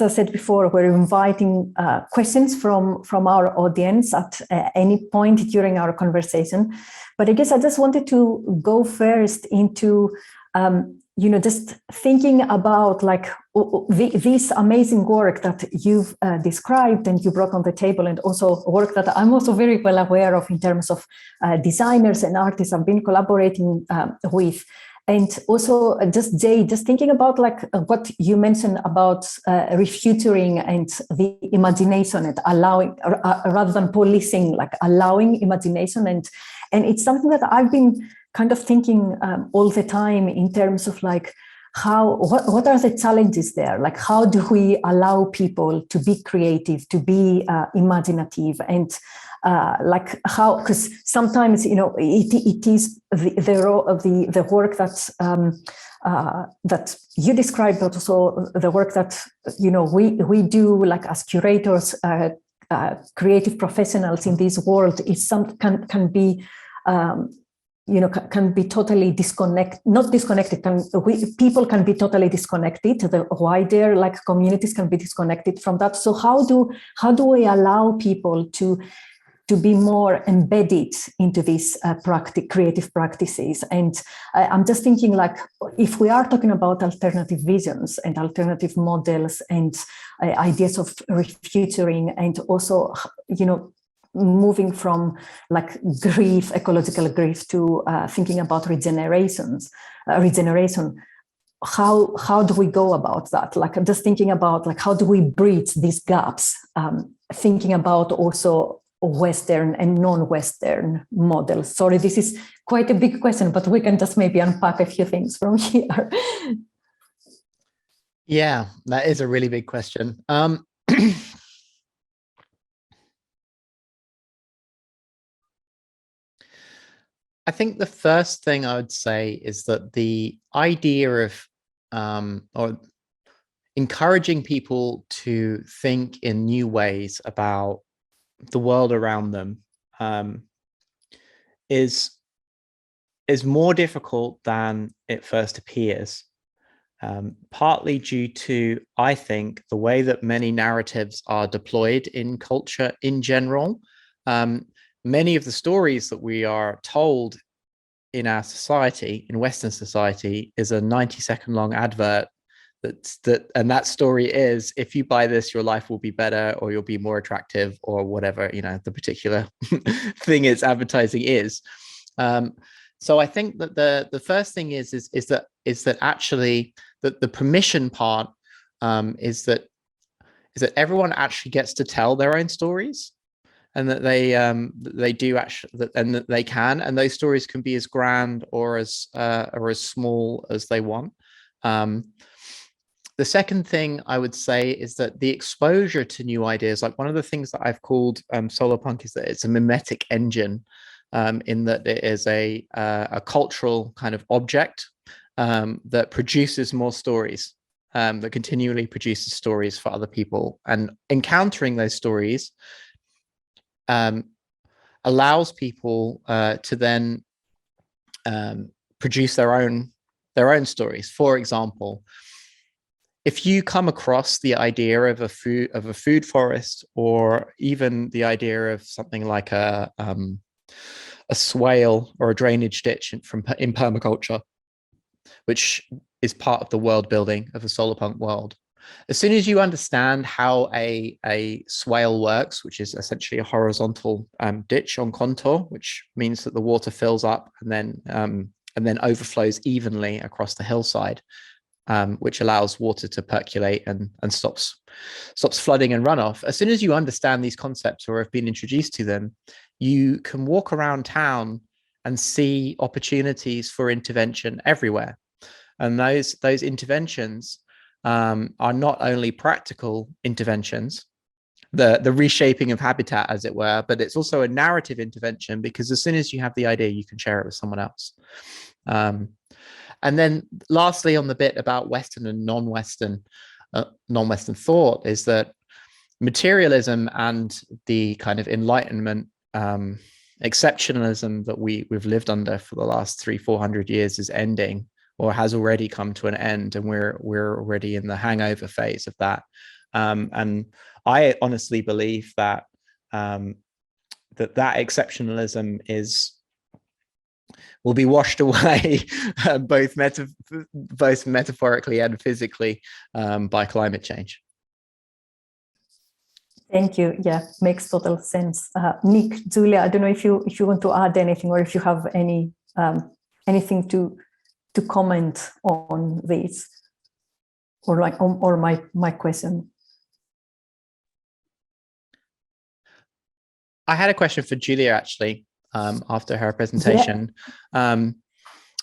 I said before, we're inviting questions from our audience at any point during our conversation. But I guess I just wanted to go first into just thinking about like this amazing work that you've described and you brought on the table, and also work that I'm also very well aware of in terms of designers and artists I've been collaborating with. And also just Jay, just thinking about like what you mentioned about refuturing and the imagination and allowing, rather than policing, like allowing imagination. And it's something that I've been kind of thinking all the time in terms of like what are the challenges there? Like how do we allow people to be creative, to be imaginative, and like how, because sometimes it is the work that you described, but also the work that we do like as curators, creative professionals in this world is can be can be totally people can be totally disconnected, the wider like communities can be disconnected from that. So how do we allow people to be more embedded into these creative practices? And I'm just thinking, like, if we are talking about alternative visions and alternative models and ideas of refuturing, and also moving from like ecological grief to thinking about regeneration, how do we go about that? Like, I'm just thinking about like how do we bridge these gaps, thinking about also Western and non-Western models. Sorry, this is quite a big question, but we can just maybe unpack a few things from here. Yeah, that is a really big question. I think the first thing I would say is that the idea of or encouraging people to think in new ways about the world around them is more difficult than it first appears, partly due to, I think, the way that many narratives are deployed in culture in general. Many of the stories that we are told in our society, in Western society, is a 90-second long advert and that story is, if you buy this, your life will be better, or you'll be more attractive, or whatever, you know, the particular thing it's advertising is. So I think that the first thing is that actually the permission part is that everyone actually gets to tell their own stories, and that they do actually, and that they can, and those stories can be as grand or as small as they want. The second thing I would say is that the exposure to new ideas, like one of the things that I've called solar punk, is that it's a mimetic engine, in that it is a cultural kind of object that produces more stories, that continually produces stories for other people, and encountering those stories allows people to then produce their own stories. For example, if you come across the idea of a food forest, or even the idea of something like a swale or a drainage ditch in permaculture, which is part of the world building of the solar punk world, as soon as you understand how a swale works, which is essentially a horizontal ditch on contour, which means that the water fills up and then overflows evenly across the hillside, which allows water to percolate and stops flooding and runoff. As soon as you understand these concepts, or have been introduced to them, you can walk around town and see opportunities for intervention everywhere. And those interventions are not only practical interventions, the reshaping of habitat, as it were, but it's also a narrative intervention, because as soon as you have the idea, you can share it with someone else. And then lastly, on the bit about Western and non-Western thought, is that materialism and the kind of Enlightenment exceptionalism that we've lived under for the last 300-400 years is ending, or has already come to an end, and we're already in the hangover phase of that. And I honestly believe that that exceptionalism will be washed away, both metaphorically and physically, by climate change. Thank you. Yeah, makes total sense. Nick, Giulia, I don't know if you want to add anything, or if you have anything to comment on this, or my question. I had a question for Giulia, actually, after her presentation. Yeah.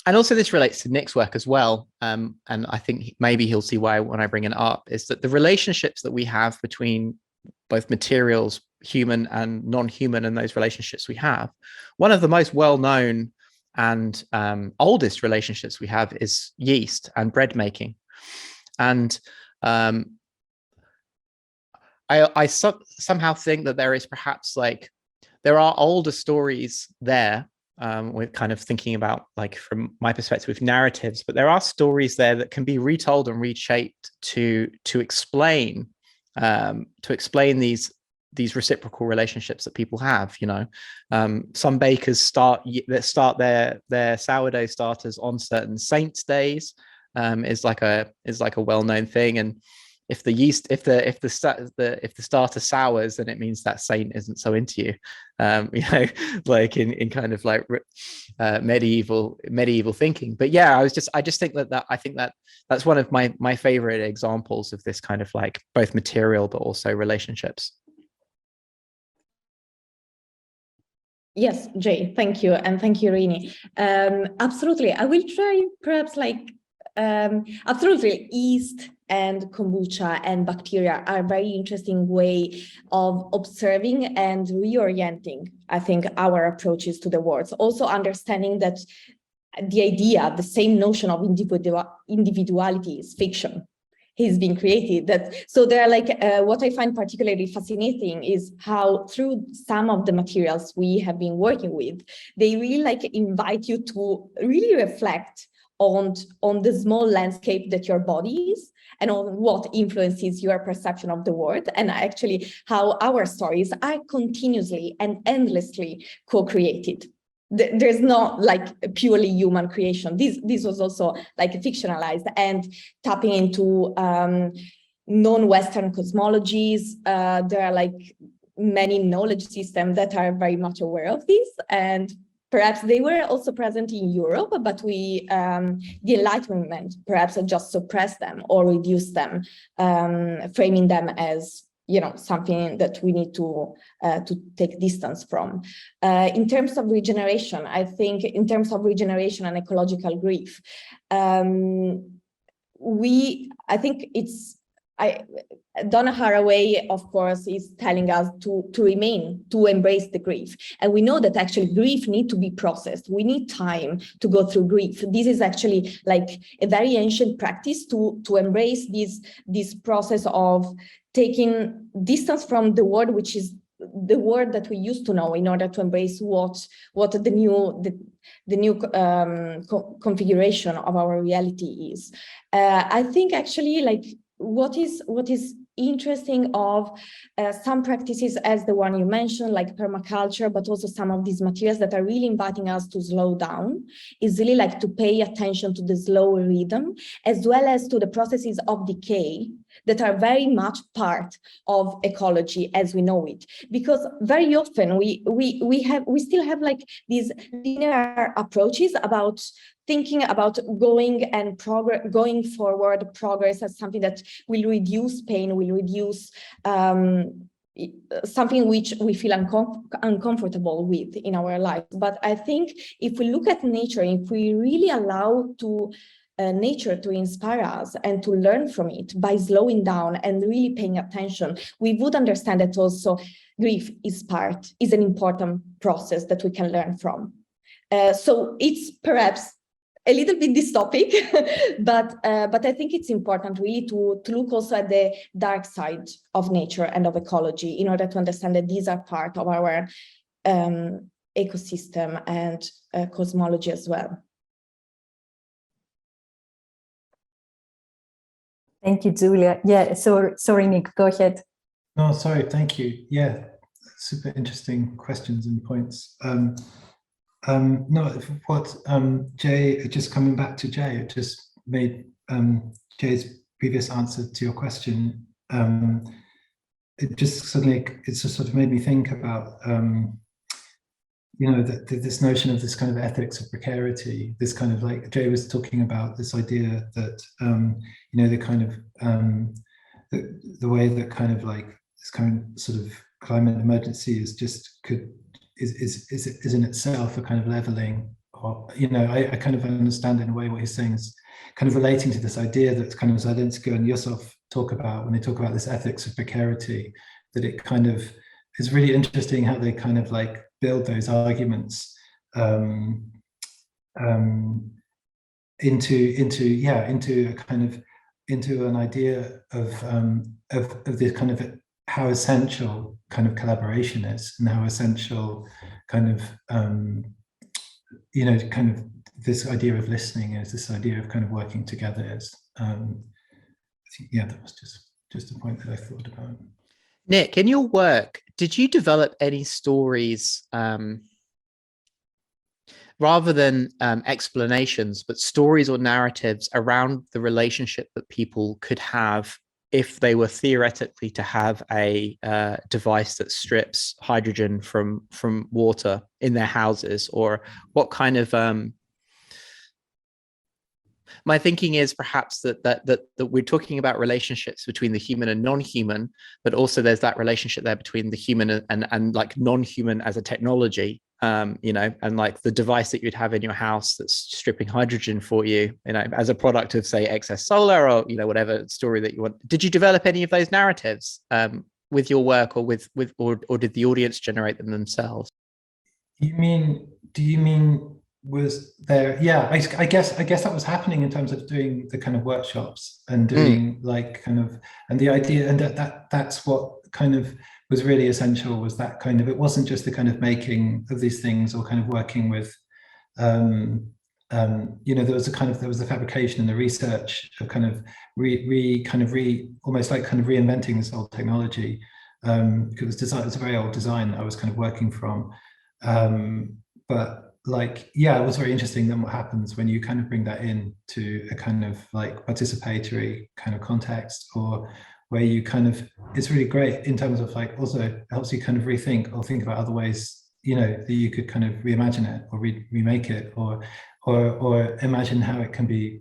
And also this relates to Nick's work as well. And I think maybe he'll see why when I bring it up, is that the relationships that we have between both materials, human and non-human, and those relationships we have, one of the most well-known and oldest relationships we have is yeast and bread making. And I somehow think that there is perhaps there are older stories there, we're kind of thinking about, like, from my perspective, with narratives, but there are stories there that can be retold and reshaped to explain these reciprocal relationships that people have. You know, some bakers start their sourdough starters on certain saints' days, is like a well-known thing. And if the starter sours, then it means that saint isn't so into you. You know, like in kind of like medieval thinking. But yeah, I just think that I think that's one of my favorite examples of this kind of like both material but also relationships. Yes, Jay, thank you. And thank you, Irini. Absolutely. I will try perhaps absolutely, yeast and kombucha and bacteria are a very interesting way of observing and reorienting, I think, our approaches to the world. Also understanding that the idea, the same notion of individuality is fiction. He's been created. So they're what I find particularly fascinating is how through some of the materials we have been working with, they really invite you to really reflect on the small landscape that your body is, and on what influences your perception of the world, and actually how our stories are continuously and endlessly co-created. there's not like a purely human creation. This was also like fictionalized and tapping into non-Western cosmologies. There are like many knowledge systems that are very much aware of this, and perhaps they were also present in Europe, but the Enlightenment perhaps just suppressed them or reduced them, framing them as, you know, something that we need to take distance from. In terms of regeneration, I think in terms of regeneration and ecological grief, I think it's, Donna Haraway, of course, is telling us to embrace the grief. And we know that actually grief needs to be processed. We need time to go through grief. This is actually like a very ancient practice to embrace this process of taking distance from the world, which is the word that we used to know, in order to embrace what the new configuration of our reality is. I think actually, like, what is interesting of some practices as the one you mentioned, like permaculture, but also some of these materials that are really inviting us to slow down, is really like to pay attention to the slow rhythm, as well as to the processes of decay that are very much part of ecology as we know it. Because very often we still have like these linear approaches about thinking about going forward progress as something that will reduce pain, will reduce something which we feel uncomfortable with in our lives. But I think if we look at nature, if we really allow nature to inspire us and to learn from it by slowing down and really paying attention, we would understand that also grief is an important process that we can learn from. So it's perhaps a little bit dystopic, but I think it's important really to look also at the dark side of nature and of ecology in order to understand that these are part of our ecosystem and cosmology as well. Thank you, Giulia. Yeah, so sorry, Nick, go ahead. No, sorry, thank you. Yeah, super interesting questions and points. No, what Jay, just coming back to Jay, it just made Jay's previous answer to your question. It just sort of made me think about you know, this notion of this kind of ethics of precarity, this kind of, like Jay was talking about, this idea that you know, the kind of the way that kind of like this kind of sort of climate emergency is just is in itself a kind of leveling, or, you know, I kind of understand in a way what he's saying is kind of relating to this idea that kind of Zelenska and Yusuf talk about when they talk about this ethics of precarity, that it kind of is really interesting how they kind of like build those arguments into an idea of this kind of how essential kind of collaboration is, and how essential kind of you know, kind of this idea of listening is, this idea of kind of working together is. I think, yeah, that was just a point that I thought about. Nick, in your work, did you develop any stories rather than explanations, but stories or narratives around the relationship that people could have if they were theoretically to have a device that strips hydrogen from water in their houses? Or what kind of my thinking is perhaps that we're talking about relationships between the human and non-human, but also there's that relationship there between the human and like non-human as a technology, you know, and like the device that you'd have in your house that's stripping hydrogen for you, you know, as a product of, say, excess solar, or, you know, whatever story that you want. Did you develop any of those narratives with your work, or or did the audience generate them themselves? Do you mean was there? Yeah, I guess that was happening in terms of doing the kind of workshops and doing like kind of, and the idea, and that's what kind of was really essential, was that kind of, it wasn't just the kind of making of these things or kind of working with you know, there was the fabrication and the research of kind of almost like kind of reinventing this old technology, because it was a very old design that I was kind of working from, but like, yeah, it was very interesting then what happens when you kind of bring that in to a kind of like participatory kind of context, or where you kind of, it's really great in terms of like, also helps you kind of rethink or think about other ways, you know, that you could kind of reimagine it or remake it, or imagine how it can be,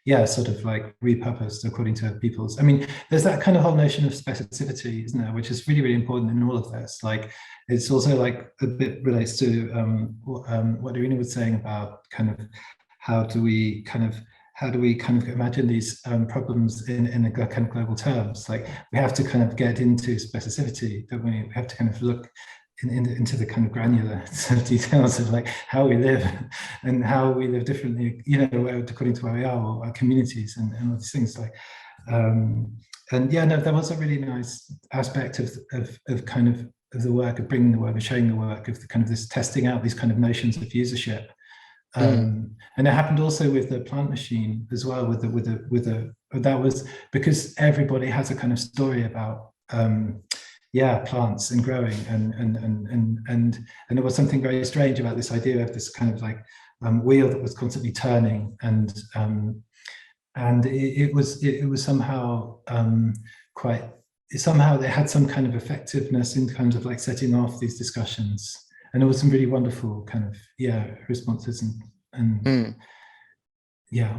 yeah, sort of like repurposed according to people's, I mean, there's that kind of whole notion of specificity, isn't there, which is really, really important in all of this. Like, it's also like a bit relates to what Irini was saying about kind of how do we kind of imagine these problems in a kind of global terms. Like, we have to kind of get into specificity, don't we? We have to kind of look into the kind of granular sort of details of like how we live and how we live differently, you know, according to where we are, or our communities and all these things. Like, and yeah, no, that was a really nice aspect of kind of the work, of bringing the work, of showing the work, of the kind of this testing out these kind of notions of usership. And it happened also with the plant machine as well, with the that was because everybody has a kind of story about yeah, plants and growing, and there was something very strange about this idea of this kind of like wheel that was constantly turning, and it was somehow quite, somehow they had some kind of effectiveness in terms of like setting off these discussions, and there was some really wonderful kind of, yeah, responses, and yeah,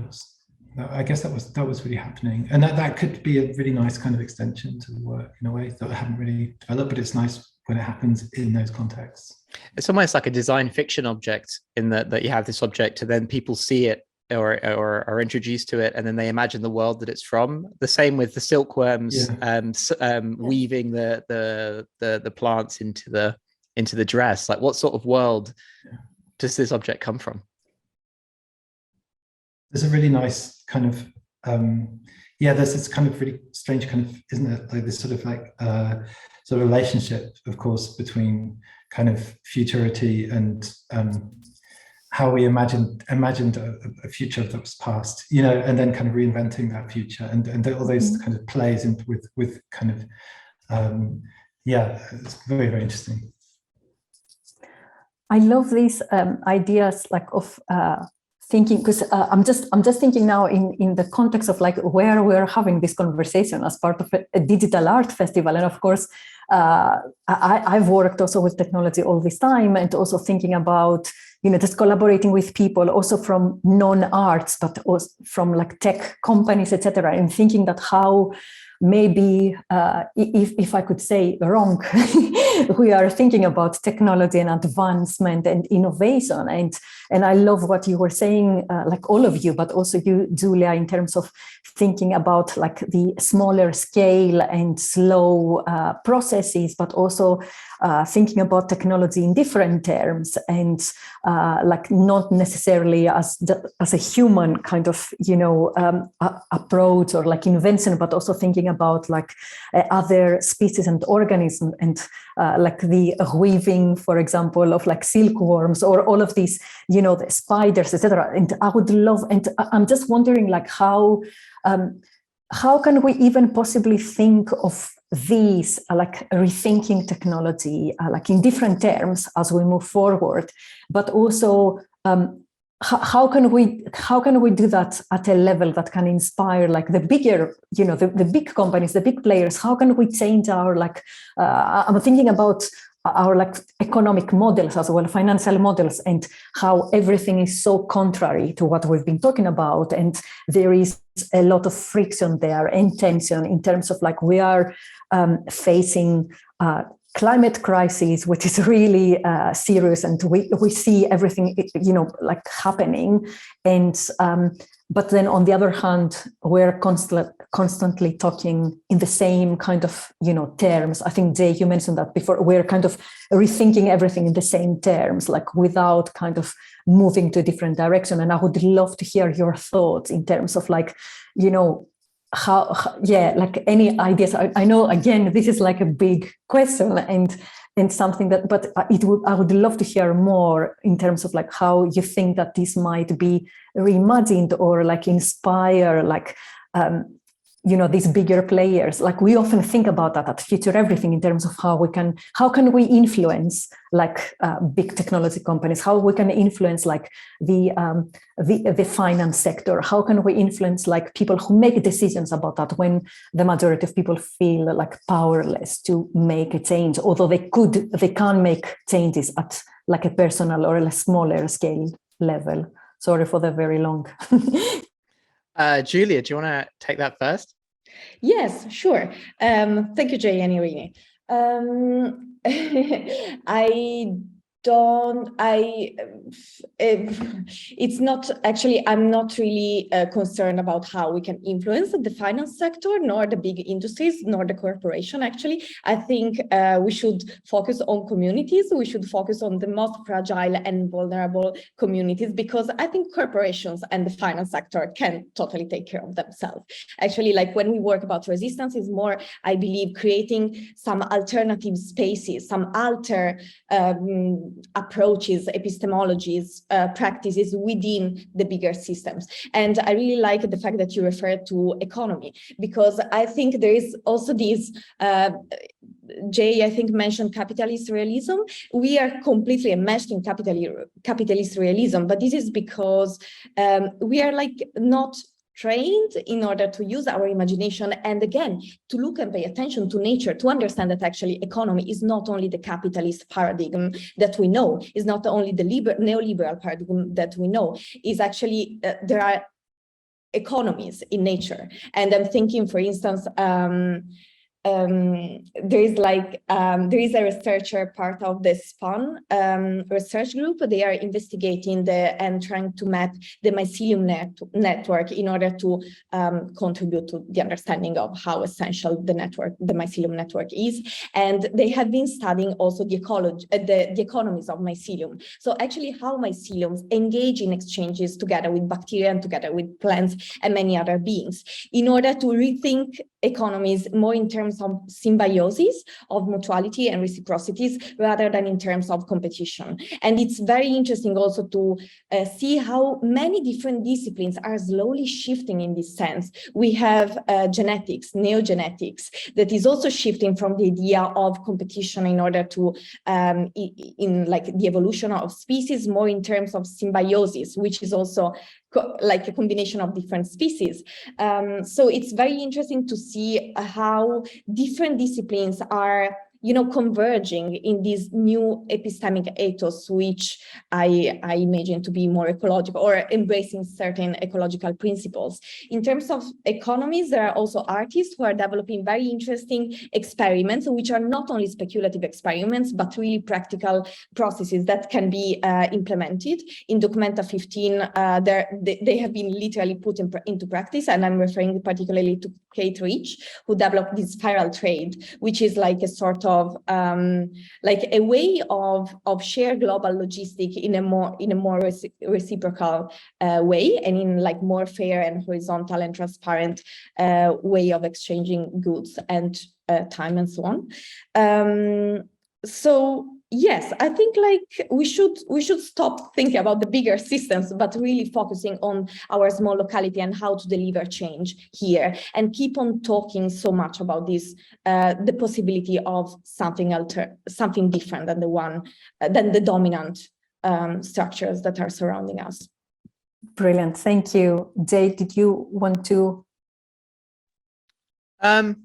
I guess that was really happening, and that could be a really nice kind of extension to the work in a way that I haven't really developed, but it's nice when it happens in those contexts. It's almost like a design fiction object, in that you have this object and then people see it or are introduced to it, and then they imagine the world that it's from. The same with the silkworms, yeah. Weaving the plants into the dress. Like, what sort of world does this object come from? There's a really nice kind of yeah, there's this kind of really strange kind of, isn't it, like this sort of like sort of relationship, of course, between kind of futurity and how we imagined a future that was past, you know, and then kind of reinventing that future, and all those kind of plays in with kind of yeah, it's very, very interesting. I love these ideas like of thinking, because I'm just thinking now in the context of like where we're having this conversation as part of a digital art festival, and of course I've worked also with technology all this time, and also thinking about, you know, just collaborating with people also from non-arts, but also from like tech companies, etc., and thinking that how maybe, if I could say wrong, we are thinking about technology and advancement and innovation. And I love what you were saying, like all of you, but also you, Giulia, in terms of thinking about like the smaller scale and slow processes, but also thinking about technology in different terms, and like not necessarily as a human kind of, you know, approach or like invention, but also thinking about like other species and organisms, and like the weaving, for example, of like silkworms, or all of these, you know, the spiders, etc. And I would love, and I'm just wondering like how can we even possibly think of these like rethinking technology like in different terms as we move forward, but also how can we do that at a level that can inspire like the bigger, you know, the big companies, the big players? How can we change our like I'm thinking about our like economic models as well, financial models, and how everything is so contrary to what we've been talking about, and there is a lot of friction there and tension in terms of like we are facing climate crisis, which is really serious, and we see everything, you know, like happening, and but then on the other hand, we're constantly talking in the same kind of, you know, terms. I think, Jay, you mentioned that before. We're kind of rethinking everything in the same terms, like without kind of moving to a different direction. And I would love to hear your thoughts in terms of like, you know, how yeah, like any ideas. I know, again, this is like a big question and something that, but I would love to hear more in terms of like how you think that this might be reimagined or like inspire like these bigger players. Like we often think about that at FutureEverything in terms of how can we influence like big technology companies, how we can influence like the finance sector, how can we influence like people who make decisions about that when the majority of people feel like powerless to make a change, although they can make changes at like a personal or a smaller scale level. Sorry for the very long. Giulia, do you want to take that first? Yes, sure. Thank you, Jay and Irini. It's not actually, I'm not really concerned about how we can influence the finance sector, nor the big industries, nor the corporation. Actually, I think we should focus on communities. We should focus on the most fragile and vulnerable communities, because I think corporations and the finance sector can totally take care of themselves. Actually, like when we work about resistance, is more, I believe, creating some alternative spaces, some alter approaches, epistemologies, practices within the bigger systems. And I really like the fact that you referred to economy, because I think there is also this, Jay, I think, mentioned capitalist realism. We are completely enmeshed in capitalist realism, but this is because we are like not trained in order to use our imagination, and again, to look and pay attention to nature, to understand that actually economy is not only the capitalist paradigm that we know, is not only the neoliberal paradigm that we know, is actually, there are economies in nature. And I'm thinking, for instance, there is a researcher part of the SPAN research group. They are investigating and trying to map the mycelium network in order to contribute to the understanding of how essential the mycelium network is. And they have been studying also the ecology, the economies of mycelium. So actually how myceliums engage in exchanges together with bacteria and together with plants and many other beings, in order to rethink economies more in terms of symbiosis, of mutuality and reciprocities, rather than in terms of competition. And it's very interesting also to see how many different disciplines are slowly shifting in this sense. We have genetics, neogenetics, that is also shifting from the idea of competition in order to, in like the evolution of species, more in terms of symbiosis, which is also like a combination of different species. So it's very interesting to see how different disciplines are, converging in this new epistemic ethos, which I imagine to be more ecological, or embracing certain ecological principles. In terms of economies, there are also artists who are developing very interesting experiments, which are not only speculative experiments, but really practical processes that can be implemented. In Documenta 15, they have been literally put into practice, and I'm referring particularly to Kate Rich, who developed this spiral trade, which is like a sort of like a way of shared global logistic in a more reciprocal way, and in like more fair and horizontal and transparent way of exchanging goods and time and so on. So yes, I think like we should stop thinking about the bigger systems, but really focusing on our small locality and how to deliver change here, and keep on talking so much about this, the possibility of something different than the dominant structures that are surrounding us. Brilliant, thank you. Jay, did you want to? The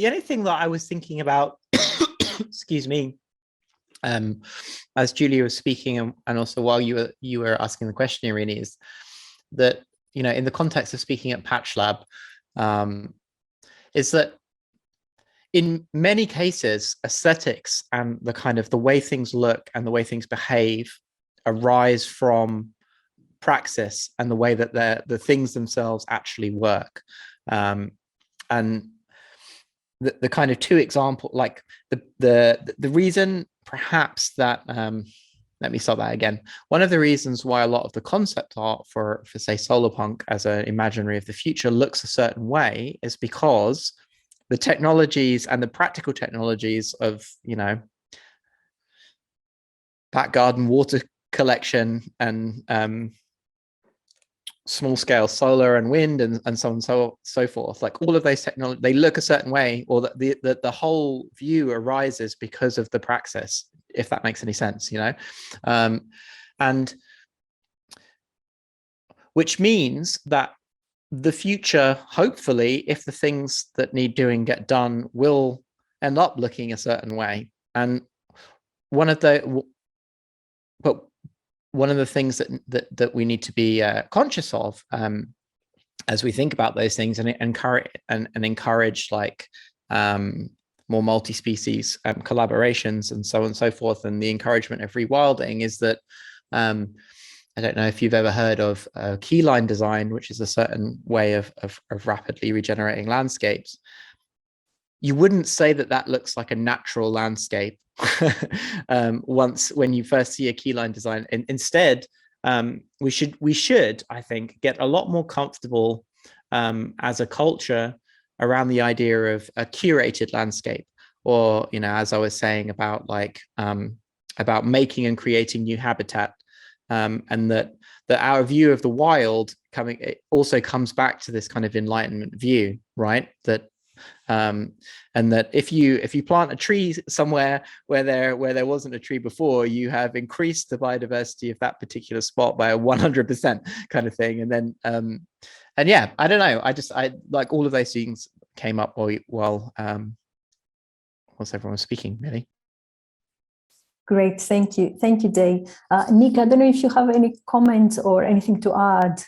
only thing that I was thinking about, excuse me, as Giulia was speaking, and also while you were asking the question, Irini, is that, in the context of speaking at Patchlab, is that in many cases, aesthetics and the way things look and the way things behave arise from praxis and the way that the things themselves actually work. And the kind of two examples, like the reason perhaps that, let me start that again. One of the reasons why a lot of the concept art for say solarpunk as an imaginary of the future looks a certain way is because the technologies and the practical technologies of, back garden water collection and small scale solar and wind and so on and so forth, like all of those technologies, they look a certain way, or that the whole view arises because of the praxis, if that makes any sense, you know. And which means that the future, hopefully, if the things that need doing get done, will end up looking a certain way. And one of the things that we need to be conscious of as we think about those things and encourage like more multi-species collaborations and so on and so forth, and the encouragement of rewilding, is that I don't know if you've ever heard of keyline design, which is a certain way of rapidly regenerating landscapes. You wouldn't say that that looks like a natural landscape when you first see a keyline design. And instead, we should, I think, get a lot more comfortable as a culture around the idea of a curated landscape, or, you know, as I was saying about like about making and creating new habitat. And that our view of the wild it also comes back to this kind of Enlightenment view, right? That and that if you plant a tree somewhere where there wasn't a tree before, you have increased the biodiversity of that particular spot by a 100% kind of thing. And then and yeah, I don't know, I like all of those things came up while everyone was speaking, really. Great, thank you, Day. Nick, I don't know if you have any comments or anything to add.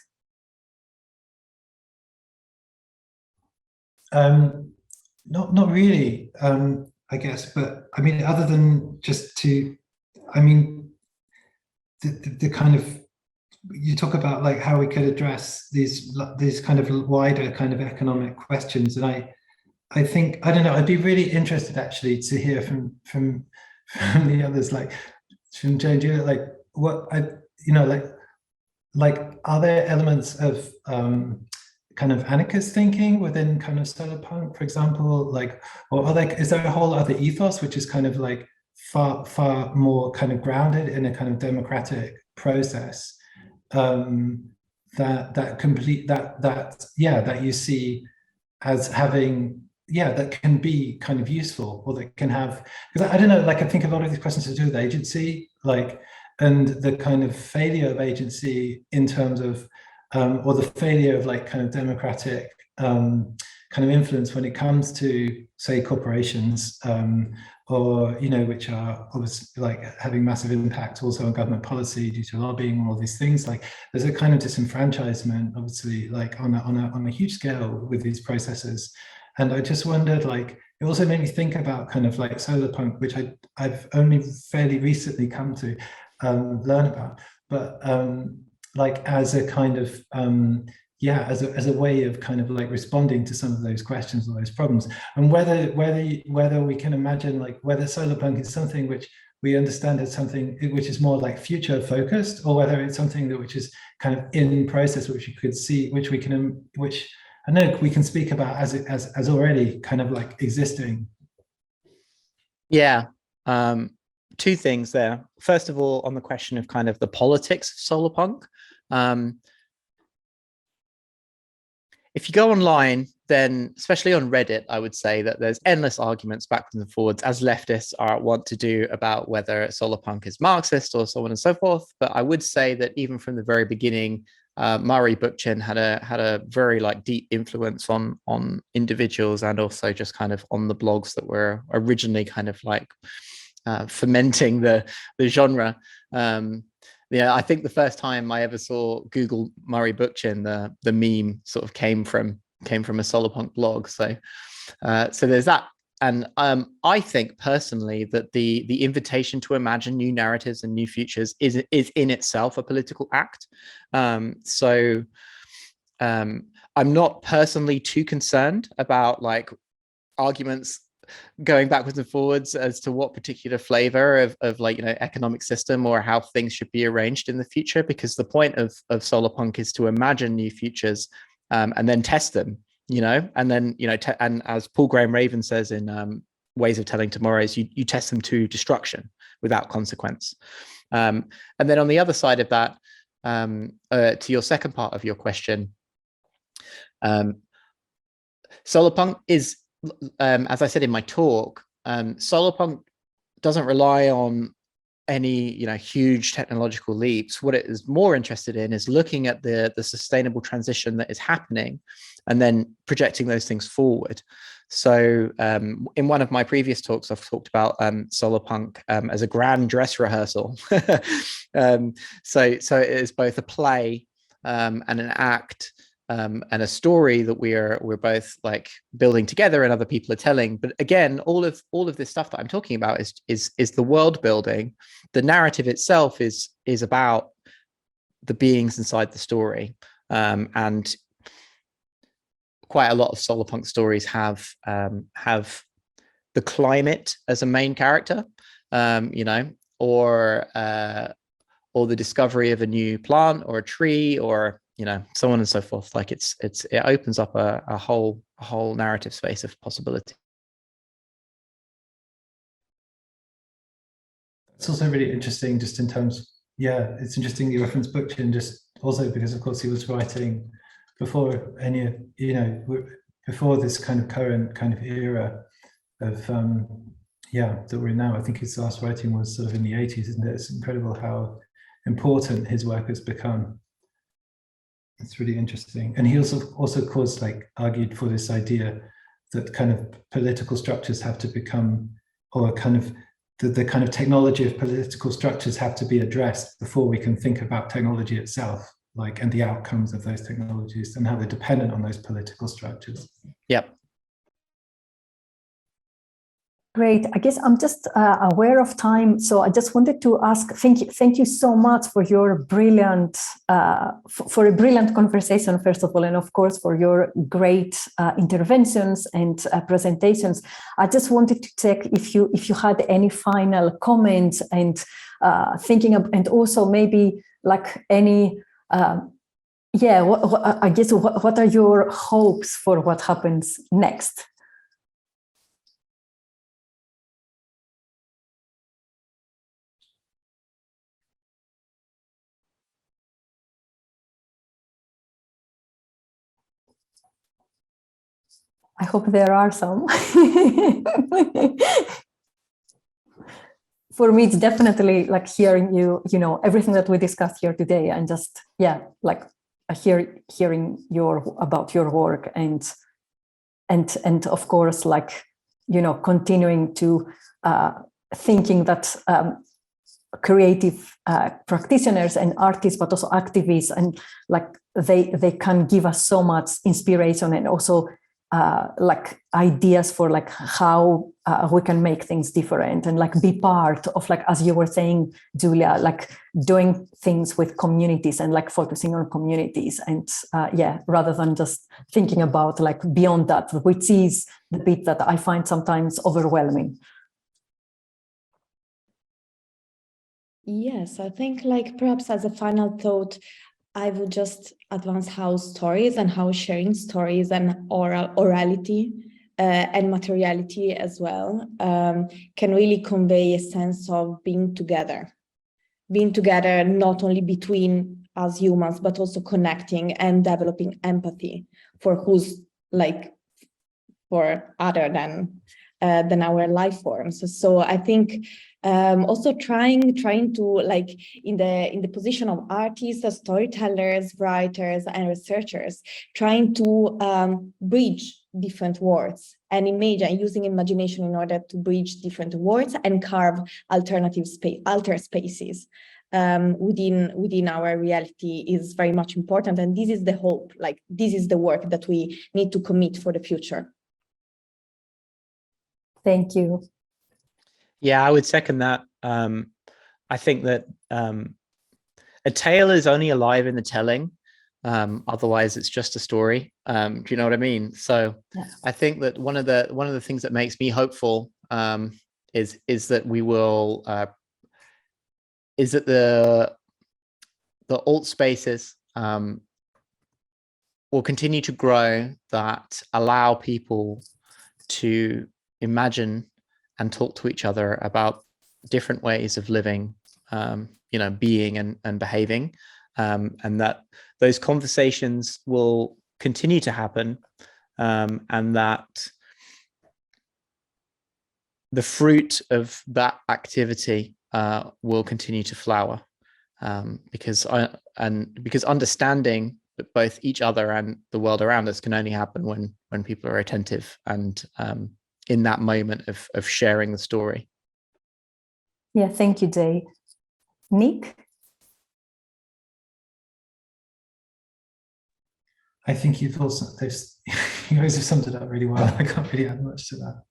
Not really, I guess, but I mean, other than just to, I mean, the kind of, you talk about like how we could address these kind of wider kind of economic questions, and I think, I don't know, I'd be really interested actually to hear from the others, like from Joe and Giulia, like what you know, like are there elements of kind of anarchist thinking within kind of solar punk, for example, like, or is there a whole other ethos which is kind of like far more kind of grounded in a kind of democratic process that you see as having, that can be kind of useful, or that can have, because I don't know, like I think a lot of these questions to do with agency, like, and the kind of failure of agency in terms of, or the failure of like kind of democratic kind of influence when it comes to, say, corporations, or, you know, which are obviously like having massive impact also on government policy due to lobbying and all these things. Like there's a kind of disenfranchisement, obviously, like on a huge scale with these processes. And I just wondered, like, it also made me think about kind of like solar punk, which I've only fairly recently come to learn about, but like as a kind of, as a way of kind of like responding to some of those questions or those problems, and whether we can imagine, like, whether solar punk is something which we understand as something which is more like future focused, or whether it's something which is kind of in process, which you could see, which I know we can speak about as already kind of like existing. Yeah, two things there. First of all, on the question of kind of the politics of solar punk, if you go online, then especially on Reddit, I would say that there's endless arguments backwards and forwards, as leftists want to do, about whether solar punk is Marxist or so on and so forth. But I would say that even from the very beginning, Murray Bookchin had a very like deep influence on individuals, and also just kind of on the blogs that were originally kind of like fermenting the genre. Yeah, I think the first time I ever saw Google Murray Bookchin, the meme sort of came from a solar punk blog. So there's that. And I think personally that the invitation to imagine new narratives and new futures is in itself a political act. So I'm not personally too concerned about like arguments going backwards and forwards as to what particular flavor of like, you know, economic system or how things should be arranged in the future, because the point of solar punk is to imagine new futures and then test them, you know, and then, you know, and as Paul Graham Raven says in Ways of Telling Tomorrows, you test them to destruction without consequence. And then on the other side of that, to your second part of your question, solarpunk is, as I said in my talk, solarpunk doesn't rely on any huge technological leaps. What it is more interested in is looking at the sustainable transition that is happening and then projecting those things forward. So in one of my previous talks, I've talked about solarpunk as a grand dress rehearsal. So it is both a play and an act and a story that we're both like building together and other people are telling. But again, all of this stuff that I'm talking about is the world building. The narrative itself is about the beings inside the story, and quite a lot of solarpunk stories have the climate as a main character, or the discovery of a new plant or a tree, or so on and so forth. Like it opens up a whole narrative space of possibility. It's also really interesting, just in terms, it's interesting you reference Bookchin, just also because of course he was writing before any, before this kind of current kind of era of that we're in now. I think his last writing was sort of in the 80s, isn't it? It's incredible how important his work has become. It's really interesting. And he also of course argued for this idea that kind of political structures have to become, or kind of the kind of technology of political structures have to be addressed before we can think about technology itself, and the outcomes of those technologies and how they're dependent on those political structures. Yep. Great. I guess I'm just aware of time, so I just wanted to ask. Thank you so much for your brilliant for a brilliant conversation, first of all, and of course for your great interventions and presentations. I just wanted to check if you had any final comments and thinking of, and also maybe any. I guess what are your hopes for what happens next? I hope there are some. For me, it's definitely hearing you, everything that we discussed here today, and just hearing about your work and of course continuing to thinking that creative practitioners and artists, but also activists, and they can give us so much inspiration and also ideas for how we can make things different and be part of, as you were saying, Giulia, doing things with communities and focusing on communities, and rather than just thinking about beyond that, which is the bit that I find sometimes overwhelming. Yes, I think perhaps as a final thought, I would just advance how stories and how sharing stories and orality and materiality as well can really convey a sense of being together not only between us humans, but also connecting and developing empathy for who's for other than our life forms. So I think also trying to in the position of artists, storytellers, writers, and researchers, trying to bridge different worlds and imagine, using imagination in order to bridge different worlds and carve alternative alter spaces within our reality is very much important. And this is the hope, this is the work that we need to commit for the future. Thank you. Yeah, I would second that. I think that a tale is only alive in the telling. Otherwise, it's just a story. Do you know what I mean? So yes. I think that one of the things that makes me hopeful is that we will is that the alt spaces will continue to grow, that allow people to imagine and talk to each other about different ways of living, being and behaving. and that those conversations will continue to happen, and that the fruit of that activity will continue to flower, because understanding that both each other and the world around us can only happen when people are attentive and in that moment of sharing the story. Yeah, thank you, Jay. Nick? I think you guys have summed it up really well. I can't really add much to that.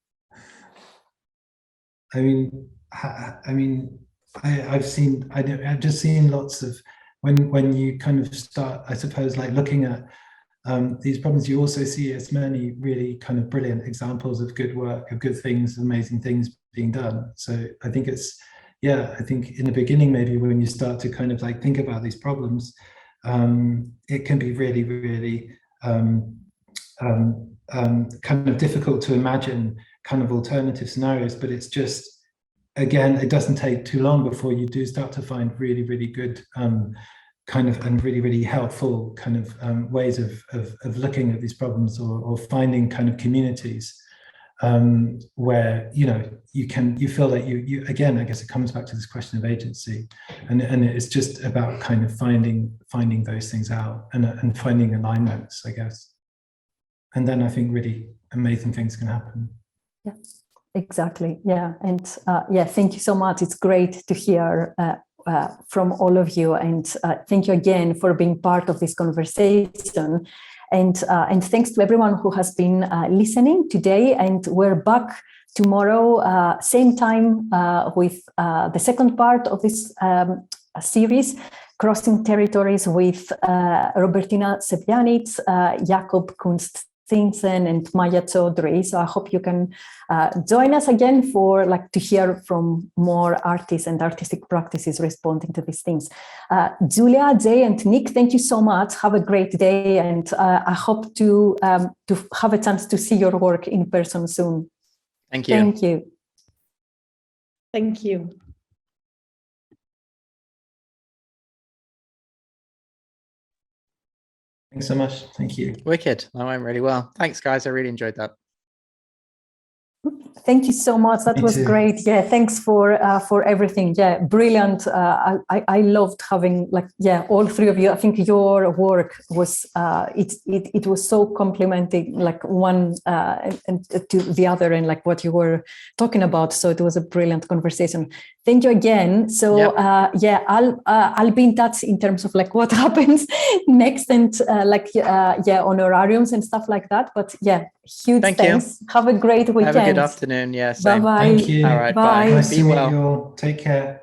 I've just seen lots of, when you kind of start, I suppose, like looking at these problems, you also see as many really kind of brilliant examples of good work, of good things, amazing things being done. So I think it's, I think in the beginning, maybe when you start to kind of like think about these problems, it can be really, really kind of difficult to imagine kind of alternative scenarios, but it's just, again, it doesn't take too long before you do start to find really, really good kind of, and really, really helpful kind of ways of looking at these problems, or finding kind of communities where, you know, you feel that you again, I guess it comes back to this question of agency, and it's just about kind of finding those things out and finding alignments, I guess. And then I think really amazing things can happen. Yeah, exactly. Yeah, and thank you so much. It's great to hear from all of you, and thank you again for being part of this conversation. And thanks to everyone who has been listening today. And we're back tomorrow, same time, with the second part of this series, Crossing Territories, with Robertina Sevjanits, Jakob Kunst-Stinsen, and Maya Chaudhry. So I hope you can join us again for to hear from more artists and artistic practices responding to these things. Giulia, Jay, and Nick, thank you so much. Have a great day, and I hope to have a chance to see your work in person soon. Thank you. Thank you. Thank you. Thanks so much. Thank you. Wicked. That went really well. Thanks, guys. I really enjoyed that. Thank you so much. That was great. Yeah, thanks for everything. Yeah, brilliant. I loved having all three of you. I think your work was it was so complementing, one and to the other, and what you were talking about. So it was a brilliant conversation. Thank you again. So I'll be in touch in terms of what happens next, and honorariums and stuff like that. But huge thanks. Have a great weekend. Have a good afternoon. Yeah. Same. Bye bye. Thank you. All right. Bye. Bye. Nice Be to meet well. you all. Take care.